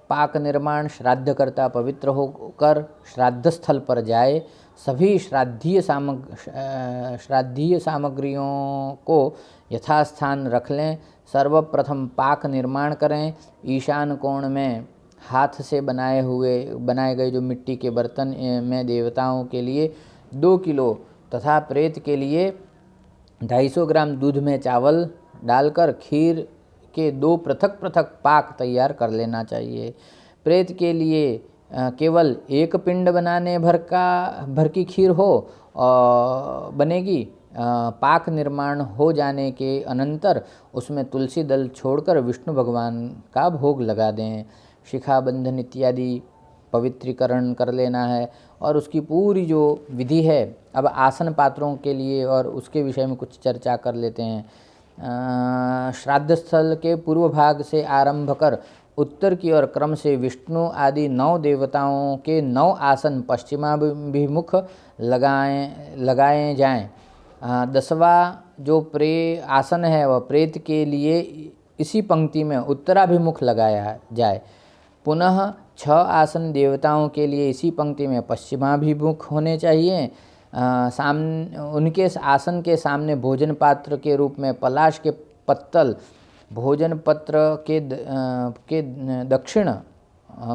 पाक निर्माण, श्राद्धकर्ता पवित्र होकर श्राद्ध स्थल पर जाए, सभी श्राद्धीय सामग्रियों को यथास्थान रख लें। सर्वप्रथम पाक निर्माण करें। ईशान कोण में हाथ से बनाए गए जो मिट्टी के बर्तन में देवताओं के लिए 2 किलो तथा प्रेत के लिए 250 ग्राम दूध में चावल डालकर खीर के 2 पृथक पृथक पाक तैयार कर लेना चाहिए। प्रेत के लिए केवल 1 पिंड बनाने भर की खीर बनेगी। पाक निर्माण हो जाने के अनंतर उसमें तुलसी दल छोड़कर विष्णु भगवान का भोग लगा दें। शिखा बंधन इत्यादि पवित्रीकरण कर लेना है और उसकी पूरी जो विधि है। अब आसन पात्रों के लिए और उसके विषय में कुछ चर्चा कर लेते हैं। श्राद्ध स्थल के पूर्व भाग से आरंभ कर उत्तर की ओर क्रम से विष्णु आदि 9 देवताओं के 9 आसन पश्चिमाभिमुख लगाए जाएं। 10वां जो आसन है वह प्रेत के लिए इसी पंक्ति में उत्तराभिमुख लगाया जाए। पुनः 6 आसन देवताओं के लिए इसी पंक्ति में पश्चिमाभिमुख होने चाहिए। उनके आसन के सामने भोजन पात्र के रूप में पलाश के पत्तल, भोजन पत्र के दक्षिण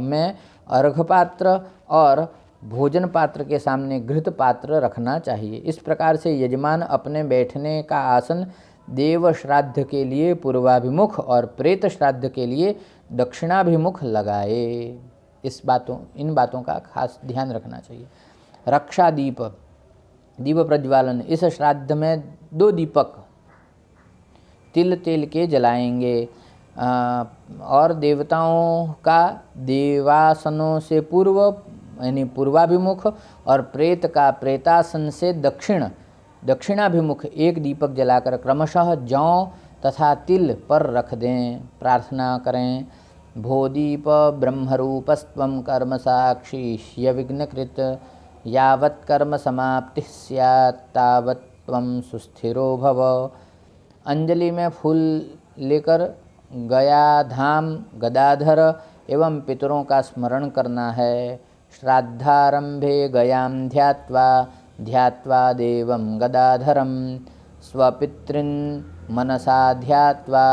में अर्घपात्र और भोजन पात्र के सामने घृत पात्र रखना चाहिए। इस प्रकार से यजमान अपने बैठने का आसन देव श्राद्ध के लिए पूर्वाभिमुख और प्रेत श्राद्ध के लिए दक्षिणाभिमुख लगाए। इन बातों का खास ध्यान रखना चाहिए। रक्षा दीप प्रज्वालन, इस श्राद्ध में 2 दीपक तिल तेल के जलाएंगे और देवताओं का देवासनों से पूर्व यानी पूर्वाभिमुख और प्रेत का प्रेतासन से दक्षिणाभिमुख 1 दीपक जलाकर क्रमशः जौ तथा तिल पर रख दें। प्रार्थना करें, भो दीप ब्रह्मरूपस्त्वं कर्म साक्षी विघ्नकृत, यावत् कर्म समाप्ति स्यात् तावत् त्वं सुस्थिरो भव। अंजलि में फूल लेकर गयाधाम गदाधर एवं पितरों का स्मरण करना है। श्राद्धारंभे गयां ध्यात्वा देवं गदाधरं, स्वपितॄन् मनसा ध्यात्वा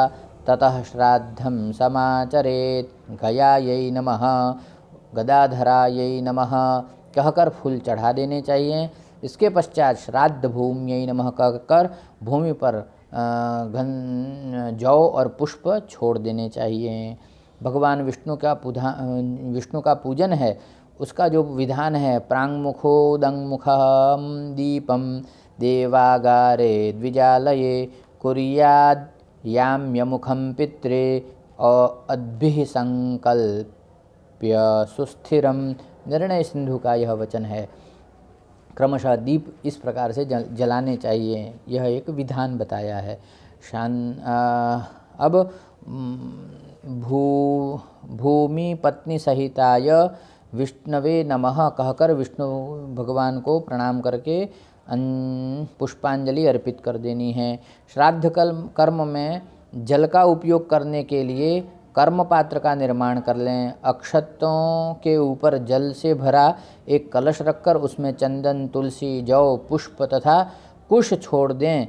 ततः श्राद्धं समाचरेत्। गयायै नमः, गदाधरायै नमः कहकर फूल चढ़ा देने चाहिए। इसके पश्चात श्राद्ध भूम्यै नमः कहकर भूमि पर घन जौ और पुष्प छोड़ देने चाहिए। भगवान विष्णु का पूजन है, उसका जो विधान है, प्राङ्मुखोदङ्मुखं दीपं देवागारे द्विजालये कुर्याद् याम्यमुखं पित्रे अद्भिः संकल्प्य सुस्थिरम। निर्णय सिंधु का यह वचन है। क्रमशः दीप इस प्रकार से जलाने चाहिए, यह एक विधान बताया है। अब भूमि पत्नी सहिताय विष्णवे नमः कहकर विष्णु भगवान को प्रणाम करके पुष्पांजलि अर्पित कर देनी है। श्राद्ध कर्म में जल का उपयोग करने के लिए कर्म पात्र का निर्माण कर लें। अक्षतों के ऊपर जल से भरा एक कलश रखकर उसमें चंदन, तुलसी, जौ, पुष्प तथा कुश छोड़ दें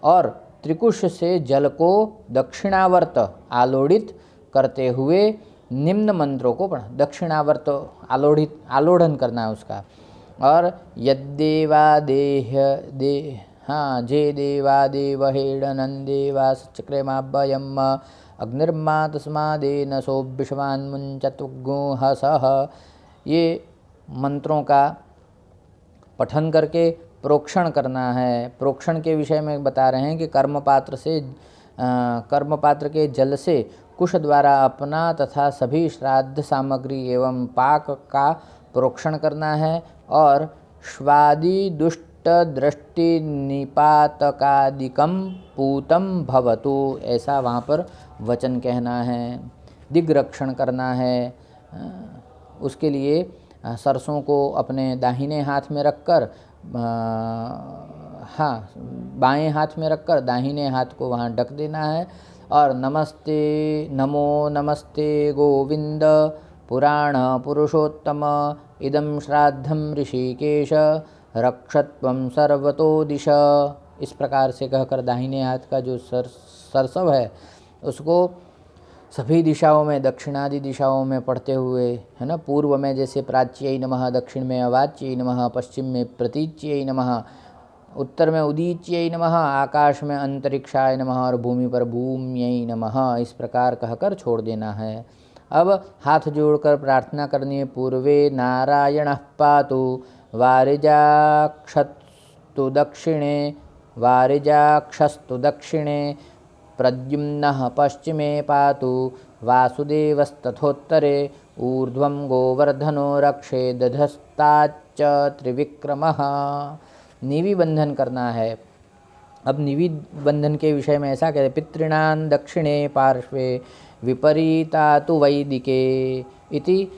और त्रिकुश से जल को दक्षिणावर्त आलोड़ित करते हुए निम्न मंत्रों को पढ़। दक्षिणावर्त आलोढ़न करना है उसका। और जे देवादेव हेडनंदेवा चक्रमाभयम अग्निर्मा तस्मादेन सोऽभिषवान्मुञ्चतुग्गुहसः। ये मंत्रों का पठन करके प्रोक्षण करना है। प्रोक्षण के विषय में बता रहे हैं कि कर्मपात्र के जल से कुश द्वारा अपना तथा सभी श्राद्ध सामग्री एवं पाक का प्रोक्षण करना है। और श्वादि दुष्ट दृष्टि निपातकादिकम पूतम भवतु, ऐसा वहाँ पर वचन कहना है। दिग्रक्षण करना है। उसके लिए सरसों को अपने दाहिने हाथ में रखकर बाएं हाथ में रखकर दाहिने हाथ को वहाँ ढक देना है। और नमो नमस्ते गोविंद पुराण पुरुषोत्तम इदं श्राद्धं ऋषिकेश रक्षत्वं सर्वतो दिश। इस प्रकार से कहकर दाहिने हाथ का जो सरसव है उसको सभी दिशाओं में, दक्षिणादि दिशाओं में पढ़ते हुए, है ना, पूर्व में जैसे प्राच्यै नमः, दक्षिण में अवाच्यै नमः, पश्चिम में प्रतीच्यै नमः, उत्तर में उदीच्यै नमः, आकाश में अंतरिक्षाय नमः और भूमि पर भूम्यै नमः, इस प्रकार कहकर छोड़ देना है। अब हाथ जोड़कर प्रार्थना करनी है। पूर्वे नारायणः पातु वारिजाक्षस्तु दक्षिणे प्रद्युम्नः पश्चिमे पातु वासुदेवस्तथोत्तरे ऊर्ध्वं गोवर्धनो रक्षे दधस्ताच्च त्रिविक्रमः। निवि बंधन करना है। अब निवि बंधन के विषय में ऐसा कहते हैं, पितॄणां दक्षिणे पार्श्वे विपरीता तु वैदिके इति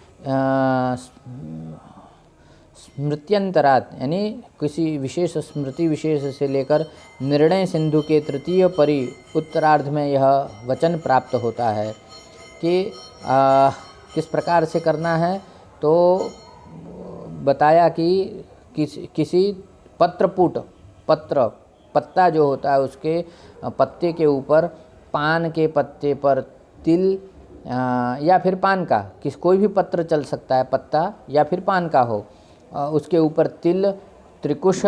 स्मृत्यंतरात्, यानी किसी विशेष स्मृति विशेष से लेकर निर्णय सिंधु के तृतीय परि उत्तरार्ध में यह वचन प्राप्त होता है कि किस प्रकार से करना है। तो बताया कि किसी पत्ता जो होता है उसके पत्ते के ऊपर, पान के पत्ते पर तिल या फिर पान का, कोई भी पत्र चल सकता है, पत्ता या फिर पान का हो, उसके ऊपर तिल, त्रिकुश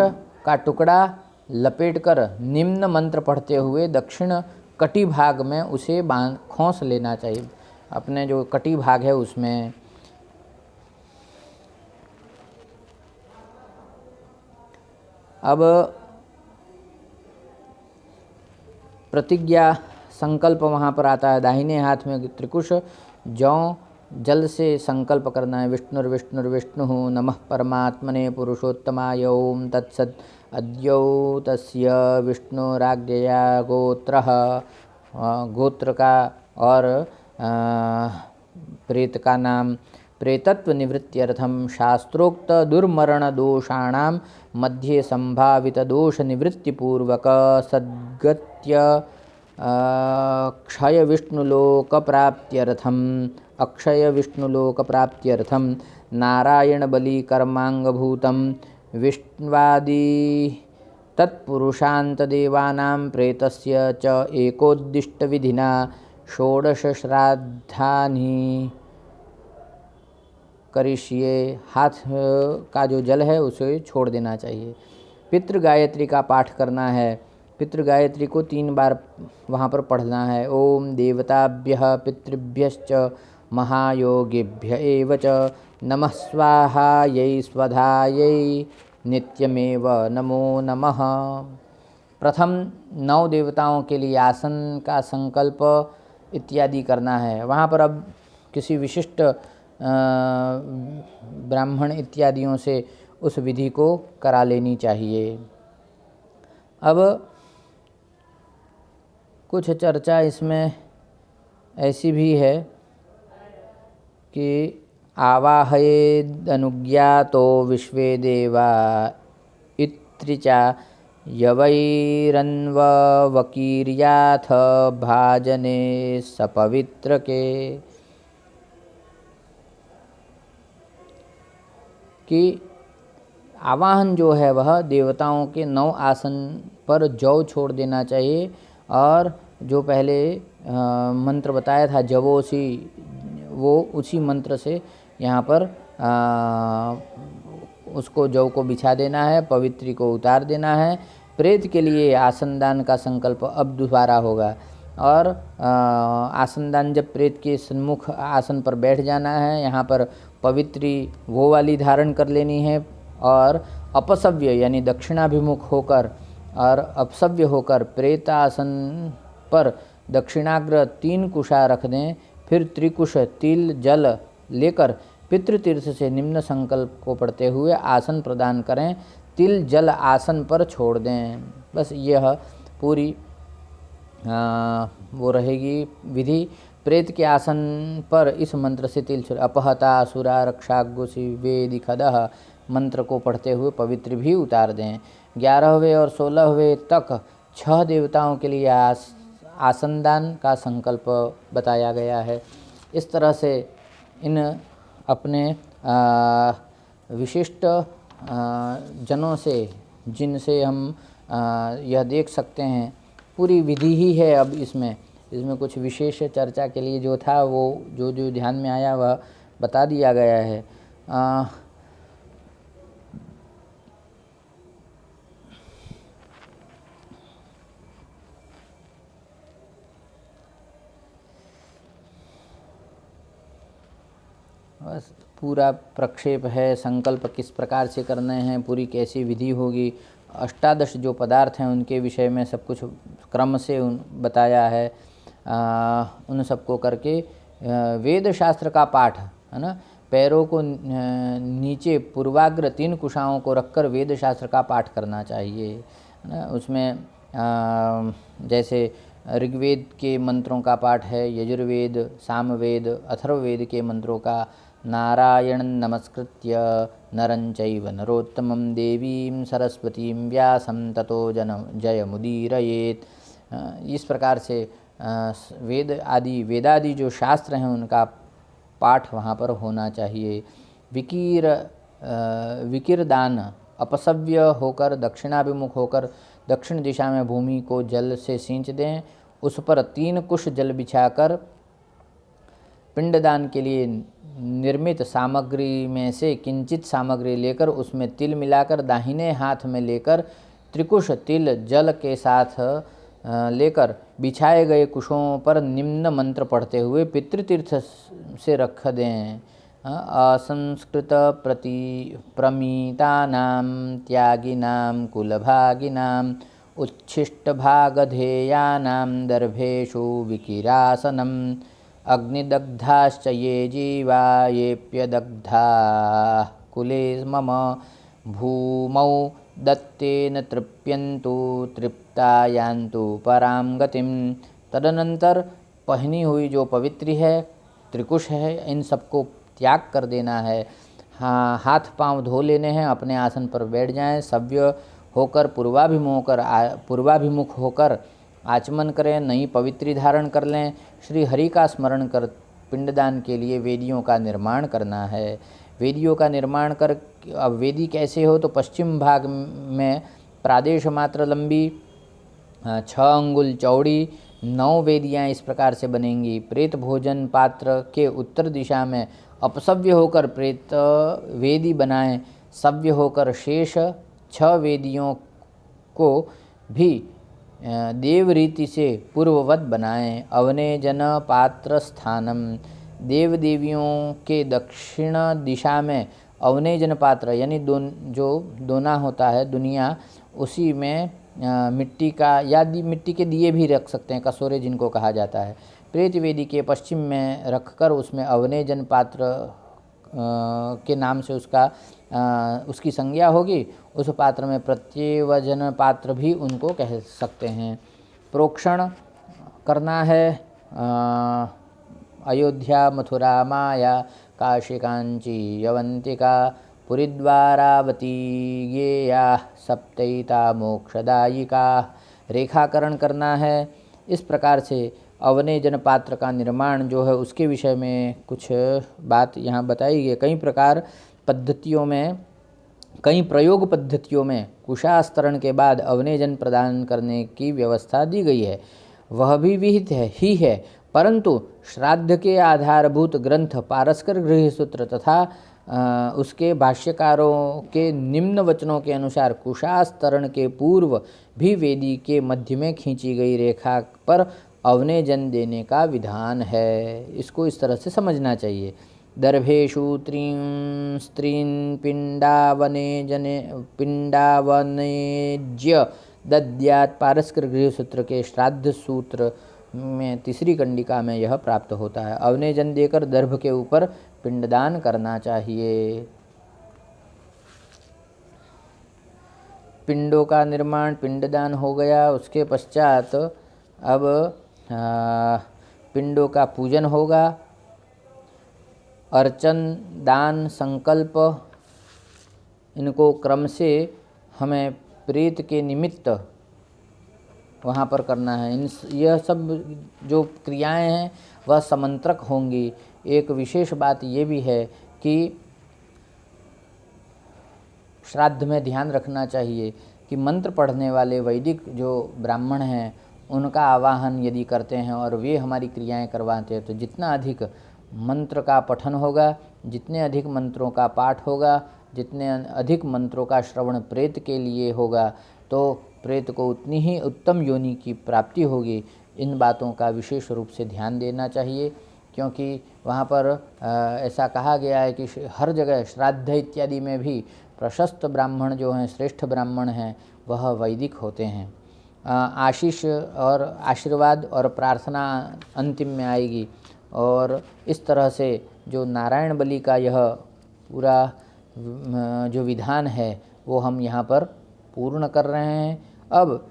का टुकड़ा लपेटकर निम्न मंत्र पढ़ते हुए दक्षिण कटी भाग में उसे खोस लेना चाहिए, अपने जो कटी भाग है उसमें। अब प्रतिज्ञा संकल्प वहाँ पर आता है। दाहिने हाथ में त्रिकुश जल से संकल्प करना है। विष्णुर्विष्णुर्विष्णुः नमः परमात्मने पुरुषोत्तमाय ओम तत्सत्। अद्यौ तस्य विष्णुराज्ञया गोत्र का और प्रेत का नाम प्रेतत्व निवृत्त्यर्थम शास्त्रोक्त दुर्मरण दोषाणां मध्ये संभावित दोष निवृत्ति पूर्वक सद्गत्य अक्षय विष्णुलोक प्राप्त्यर्थम नारायण बलि कर्मांगभूतं विष्णवादि तत्पुरुषांत देवानां प्रेतस्य च एकोद्दिष्ट विधिना षोडश श्राद्धानि करिष्ये, हाथ का जो जल है उसे छोड़ देना चाहिए। पितृ गायत्री का पाठ करना है। पितृ गायत्री को 3 बार वहाँ पर पढ़ना है। ओम देवताभ्यः पितृभ्यश्च महायोगिभ्य एव च नमः स्वाहायै स्वधायै नित्यमेव नमो नमः। प्रथम 9 देवताओं के लिए आसन का संकल्प इत्यादि करना है। वहाँ पर अब किसी विशिष्ट ब्राह्मण इत्यादियों से उस विधि को करा लेनी चाहिए। अब कुछ चर्चा इसमें ऐसी भी है कि आवाहयेदनुज्ञातो विश्वे देवा इत्रिचा यवैरन्वकीर्याथ भाजने सपवित्र के, कि आवाहन जो है वह देवताओं के 9 आसन पर जौ छोड़ देना चाहिए। और जो पहले मंत्र बताया था जवोसी, वो उसी मंत्र से यहाँ पर उसको जौ को बिछा देना है, पवित्री को उतार देना है। प्रेत के लिए आसनदान का संकल्प अब दोबारा होगा। और आसनदान जब प्रेत के सन्मुख आसन पर बैठ जाना है, यहाँ पर पवित्री वो वाली धारण कर लेनी है और अपसव्य यानी दक्षिणाभिमुख होकर और अपसव्य होकर प्रेत आसन पर दक्षिणाग्र 3 कुशा रख दें। फिर त्रिकुश तिल जल लेकर पितृतीर्थ से निम्न संकल्प को पढ़ते हुए आसन प्रदान करें। तिल जल आसन पर छोड़ दें। बस यह पूरी वो रहेगी विधि। प्रेत के आसन पर इस मंत्र से तिल छोड़, अपहता असुरा रक्षागुषि वेदिखदः मंत्र को पढ़ते हुए पवित्र भी उतार दें। 11वें और 16वें तक 6 देवताओं के लिए आसनदान का संकल्प बताया गया है। इस तरह से इन अपने विशिष्ट जनों से, जिनसे हम यह देख सकते हैं, पूरी विधि ही है। अब इसमें कुछ विशेष चर्चा के लिए जो था वो जो ध्यान में आया वह बता दिया गया है। बस पूरा प्रक्षेप है, संकल्प किस प्रकार से करने हैं, पूरी कैसी विधि होगी, 18 जो पदार्थ हैं उनके विषय में सब कुछ क्रम से बताया है। उन सबको करके वेद शास्त्र का पाठ है ना, पैरों को नीचे पूर्वाग्र 3 कुशाओं को रखकर वेद शास्त्र का पाठ करना चाहिए, है ना। उसमें जैसे ऋग्वेद के मंत्रों का पाठ है, यजुर्वेद, सामवेद, अथर्ववेद के मंत्रों का नारायण नमस्कृत्य नरं चैव नरोत्तमं देवीं सरस्वतीं व्यासं ततो जयमुदीरयेत्। इस प्रकार से वेदादि जो शास्त्र हैं उनका पाठ वहाँ पर होना चाहिए। विकिरदान अपसव्य होकर दक्षिणाभिमुख होकर दक्षिण दिशा में भूमि को जल से सींच दें। उस पर 3 कुश जल बिछाकर पिंडदान के लिए निर्मित सामग्री में से किंचित सामग्री लेकर उसमें तिल मिलाकर दाहिने हाथ में लेकर त्रिकुश तिल जल के साथ लेकर बिछाए गए कुशों पर निम्न मंत्र पढ़ते हुए पितृतीर्थ से रख दें। असंस्कृत प्रमीतानां त्यागिनां कुलभागिनां उच्छिष्टभागधेयानां दर्भेषु विकिरासनम् अग्निदग्धाश्च ये जीवा येऽप्यदग्धाः कुले मम भूमौ दत्तेन तृप्यन्तु तृप्ता यान्तु परां गतिम। तदनंतर पहनी हुई जो पवित्री है, त्रिकुश है, इन सबको त्याग कर देना है। हाँ, हाथ पांव धो लेने हैं, अपने आसन पर बैठ जाएं, सव्य होकर पूर्वाभिमुख होकर आचमन करें, नई पवित्री धारण कर लें। श्री हरि का स्मरण कर पिंडदान के लिए वेदियों का निर्माण करना है। वेदियों का निर्माण कर, अब वेदी कैसे हो तो पश्चिम भाग में प्रादेश मात्र लंबी 6 अंगुल चौड़ी 9 वेदियाँ इस प्रकार से बनेंगी। प्रेत भोजन पात्र के उत्तर दिशा में अपसव्य होकर प्रेत वेदी बनाएं, सव्य होकर शेष 6 वेदियों को भी देव रीति से पूर्ववत बनाएं। अवने जन पात्र स्थानम, देव देवियों के दक्षिण दिशा में अवने जन पात्र यानी जो दोना होता है दुनिया, उसी में मिट्टी का या मिट्टी के दिए भी रख सकते हैं, कसोरे जिनको कहा जाता है। प्रेत वेदी के पश्चिम में रखकर उसमें अवने जन पात्र के नाम से उसकी संज्ञा होगी। उस पात्र में प्रत्येवजन पात्र भी उनको कह सकते हैं। प्रोक्षण करना है अयोध्या, मथुरा, माया, काशी, कांची, यवंतिका, पुरीद्वारावती, गेया, सप्तैता, मोक्षदायिका। रेखाकरण करना है। इस प्रकार से अवने जन पात्र का निर्माण जो है उसके विषय में कुछ बात यहाँ बताई गई। कई प्रयोग पद्धतियों में कुशास्तरण के बाद अवनेजन प्रदान करने की व्यवस्था दी गई है, वह भी विहित ही है। परंतु श्राद्ध के आधारभूत ग्रंथ पारस्कर गृहसूत्र तथा उसके भाष्यकारों के निम्न वचनों के अनुसार कुशास्तरण के पूर्व भी वेदी के मध्य में खींची गई रेखा पर अवनेजन देने का विधान है। इसको इस तरह से समझना चाहिए। दर्भेषु त्रीं स्त्रीन् पिंडावनेज्य दद्यात्। पारस्कर गृहसूत्र के श्राद्ध सूत्र में तीसरी कंडिका में यह प्राप्त होता है। अवनेजन देकर दर्भ के ऊपर पिंडदान करना चाहिए। पिंडों का निर्माण, पिंडदान हो गया। उसके पश्चात अब पिंडों का पूजन होगा। अर्चन, दान, संकल्प, इनको क्रम से हमें प्रेत के निमित्त वहाँ पर करना है। यह सब जो क्रियाएं हैं वह समंत्रक होंगी। एक विशेष बात ये भी है कि श्राद्ध में ध्यान रखना चाहिए कि मंत्र पढ़ने वाले वैदिक जो ब्राह्मण हैं उनका आवाहन यदि करते हैं और वे हमारी क्रियाएं करवाते हैं, तो जितना अधिक मंत्र का पठन होगा, जितने अधिक मंत्रों का पाठ होगा, जितने अधिक मंत्रों का श्रवण प्रेत के लिए होगा, तो प्रेत को उतनी ही उत्तम योनि की प्राप्ति होगी। इन बातों का विशेष रूप से ध्यान देना चाहिए, क्योंकि वहाँ पर ऐसा कहा गया है कि हर जगह श्राद्ध इत्यादि में भी प्रशस्त ब्राह्मण जो हैं, श्रेष्ठ ब्राह्मण हैं, वह वैदिक होते हैं। आशीष और आशीर्वाद और प्रार्थना अंतिम में आएगी। और इस तरह से जो नारायण बलि का यह पूरा जो विधान है वो हम यहाँ पर पूर्ण कर रहे हैं। अब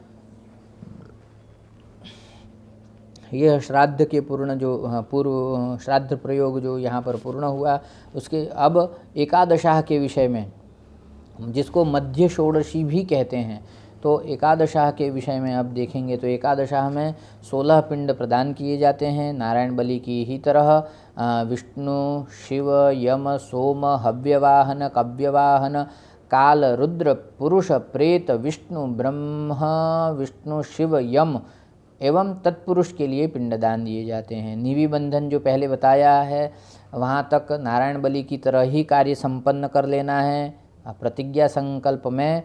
यह श्राद्ध के पूर्व श्राद्ध प्रयोग जो यहाँ पर पूर्ण हुआ, उसके अब एकादशाह के विषय में, जिसको मध्य षोडशी भी कहते हैं, तो एकादशाह के विषय में अब देखेंगे। तो एकादशाह में 16 पिंड प्रदान किए जाते हैं नारायण बलि की ही तरह। विष्णु, शिव, यम, सोम, हव्यवाहन, कव्यवाहन, काल, रुद्र, पुरुष, प्रेत, विष्णु, ब्रह्म, विष्णु, शिव, यम एवं तत्पुरुष के लिए पिंडदान दिए जाते हैं। निवि बंधन जो पहले बताया है, वहाँ तक नारायण बलि की तरह ही कार्य संपन्न कर लेना है। प्रतिज्ञा संकल्प में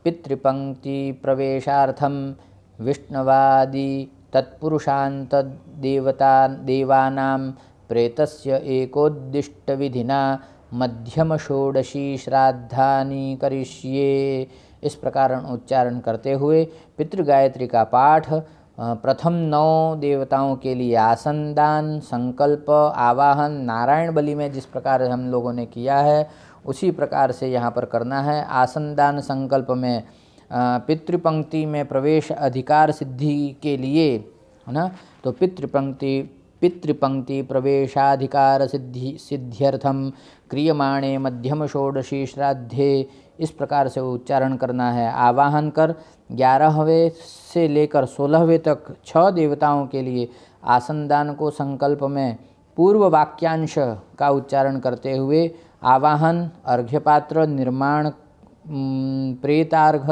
पितृपंक्ति प्रवेशार्थम विष्णवादि तत्पुरुषांत देवानां प्रेतस्य एकोद्दिष्ट विधिना मध्यम षोडशी श्राद्धानि करिष्ये। इस प्रकार उच्चारण करते हुए पितृगायत्री का पाठ, प्रथम 9 देवताओं के लिए आसन दान, संकल्प, आवाहन नारायण बलि में जिस प्रकार हम लोगों ने किया है उसी प्रकार से यहाँ पर करना है। आसन दान संकल्प में पितृपंक्ति में प्रवेश अधिकार सिद्धि के लिए, है ना, तो पितृपंक्ति प्रवेशाधिकार सिद्ध्यर्थम क्रियमाणे मध्यम षोडशी श्राद्धे, इस प्रकार से उच्चारण करना है। आवाहन कर 11वें से लेकर 16वें तक 6 देवताओं के लिए आसन दान को संकल्प में पूर्व वाक्यांश का उच्चारण करते हुए आवाहन, अर्घ्यपात्र निर्माण, प्रेतार्घ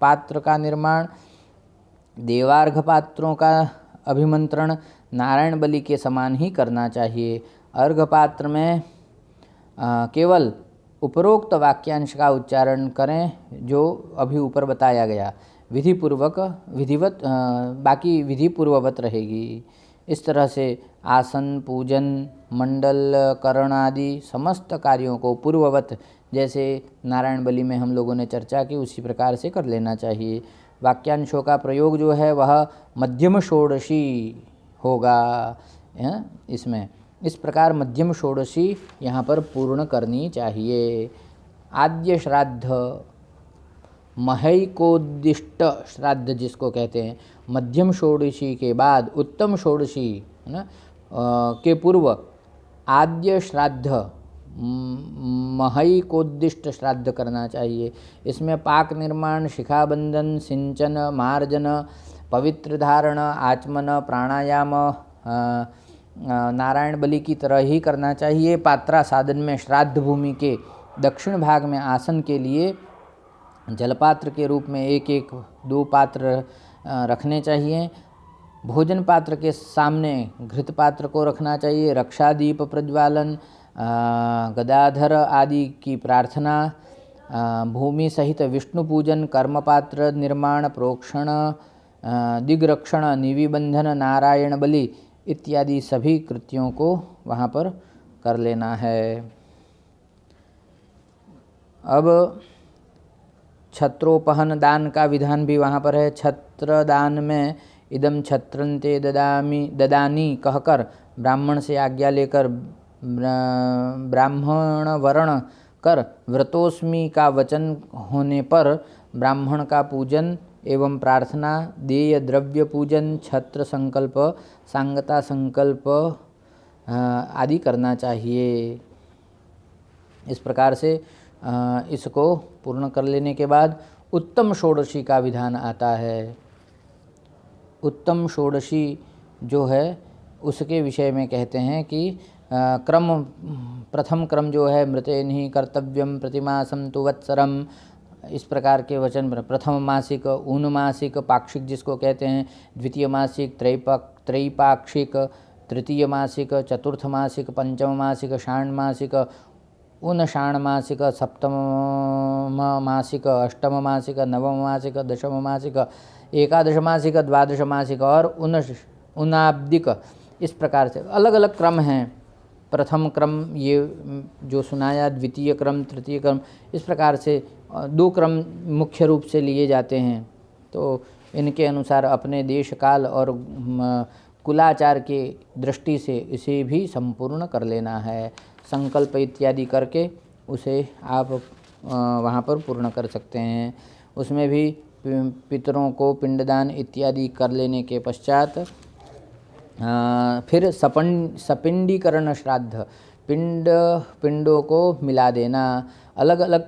पात्र का निर्माण, देवार्घ पात्रों का अभिमंत्रण नारायण बलि के समान ही करना चाहिए। अर्घपात्र में केवल उपरोक्त वाक्यांश का उच्चारण करें जो अभी ऊपर बताया गया, विधिपूर्वक विधिवत बाकी विधि पूर्ववत रहेगी। इस तरह से आसन, पूजन, मंडल करण आदि समस्त कार्यों को पूर्ववत, जैसे नारायण बलि में हम लोगों ने चर्चा की, उसी प्रकार से कर लेना चाहिए। वाक्यांशों का प्रयोग जो है वह मध्यम षोडशी होगा इसमें। इस प्रकार मध्यम षोडशी यहाँ पर पूर्ण करनी चाहिए। आद्य श्राद्ध, महैकोद्दिष्ट श्राद्ध जिसको कहते हैं, मध्यम षोडशी के बाद उत्तम षोडशी है ना के पूर्व आद्य श्राद्ध, महैकोद्दिष्ट श्राद्ध करना चाहिए। इसमें पाक निर्माण, शिखाबंधन, सिंचन, मार्जन, पवित्र धारण, आचमन, प्राणायाम नारायण बलि की तरह ही करना चाहिए। पात्रा साधन में श्राद्ध भूमि के दक्षिण भाग में आसन के लिए जलपात्र के रूप में 1-1, 2 पात्र रखने चाहिए। भोजन पात्र के सामने घृत पात्र को रखना चाहिए। रक्षा दीप प्रज्वालन, गदाधर आदि की प्रार्थना, भूमि सहित विष्णु पूजन, कर्मपात्र निर्माण, प्रोक्षण, दिग्रक्षण, निविबंधन, नारायण बलि इत्यादि सभी कृत्यों को वहाँ पर कर लेना है। अब छत्रोपहन दान का विधान भी वहाँ पर है। छत्र दान में इदम छत्रंते ददानी कहकर ब्राह्मण से आज्ञा लेकर ब्राह्मण वर्ण कर व्रतोस्मि का वचन होने पर ब्राह्मण का पूजन एवं प्रार्थना, देय द्रव्य पूजन, छत्र संकल्प, सांगता संकल्प आदि करना चाहिए। इस प्रकार से इसको पूर्ण कर लेने के बाद उत्तम षोडशी का विधान आता है। उत्तम षोडशी जो है उसके विषय में कहते हैं कि प्रथम क्रम जो है मृतेन्हि कर्तव्यम प्रतिमासम तु वत्सरम, इस प्रकार के वचन। प्रथम मासिक, ऊनमासिक, पाक्षिक जिसको कहते हैं, द्वितीय मासिक, त्रैपाक्षिक, तृतीय मासिक, चतुर्थ मासिक, पंचम मासिक, षाण्मासिक, उन षाण्मासिक, सप्तम मासिक, अष्टम मासिक, नवम मासिक, दशम मासिक, एकादश मासिक, द्वादश मासिक और उनाब्दिक। इस प्रकार से अलग अलग क्रम हैं। प्रथम क्रम ये जो सुनाया, द्वितीय क्रम, तृतीय क्रम, इस प्रकार से 2 क्रम मुख्य रूप से लिए जाते हैं। तो इनके अनुसार अपने देश काल और कुलाचार के दृष्टि से इसे भी संपूर्ण कर लेना है। संकल्प इत्यादि करके उसे आप वहाँ पर पूर्ण कर सकते हैं। उसमें भी पितरों को पिंडदान इत्यादि कर लेने के पश्चात फिर सपिंडीकरण श्राद्ध, पिंडों को मिला देना। अलग अलग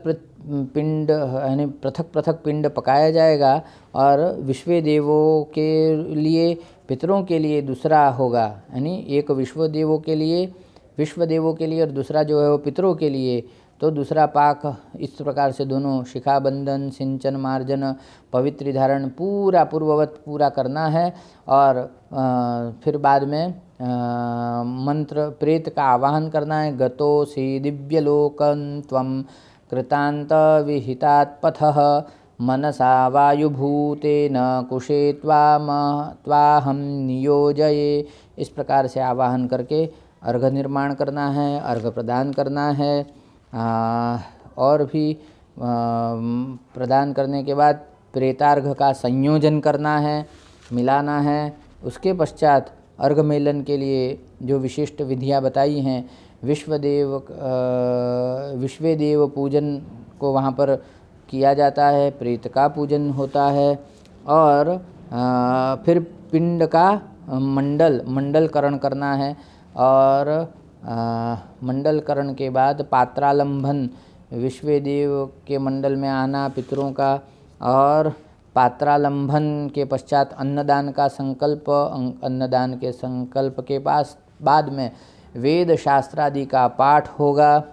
पिंड यानी पृथक पृथक पिंड पकाया जाएगा और विश्व देवों के लिए, पितरों के लिए दूसरा होगा। यानी एक विश्व देवों के लिए और दूसरा जो है वो पितरों के लिए। तो दूसरा पाक इस प्रकार से दोनों शिखाबंधन, सिंचन, मार्जन, पवित्र धारण पूरा पूर्ववत पूरा करना है। और फिर बाद में मंत्र प्रेत का आवाहन करना है। गतोऽसि दिव्यलोकं त्वं कृतांत विहितात्पथः मनसा वायुभूतेन कुशे त्वाहं नियोजये। इस प्रकार से आवाहन करके अर्घ निर्माण करना है, अर्घ प्रदान करना है। और भी प्रदान करने के बाद प्रेतार्घ का संयोजन करना है, मिलाना है। उसके पश्चात अर्घ मेलन के लिए जो विशिष्ट विधियां बताई हैं, विश्वदेव पूजन को वहाँ पर किया जाता है, प्रेत का पूजन होता है और फिर पिंड का मंडलकरण करना है। और मंडलकरण के बाद पात्रालंबन, विश्वदेव के मंडल में आना पितरों का, और पात्रालंबन के पश्चात अन्नदान का संकल्प। अन्नदान के संकल्प के बाद में वेद शास्त्रादि का पाठ होगा।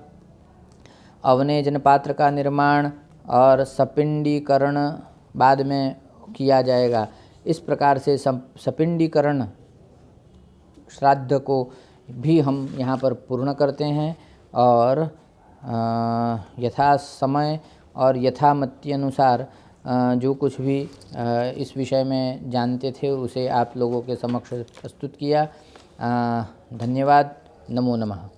अवनेजन पात्र का निर्माण और सपिंडीकरण बाद में किया जाएगा। इस प्रकार से सपिंडीकरण श्राद्ध को भी हम यहाँ पर पूर्ण करते हैं और यथा समय और यथामति अनुसार जो कुछ भी इस विषय में जानते थे उसे आप लोगों के समक्ष प्रस्तुत किया। धन्यवाद। नमो नमः।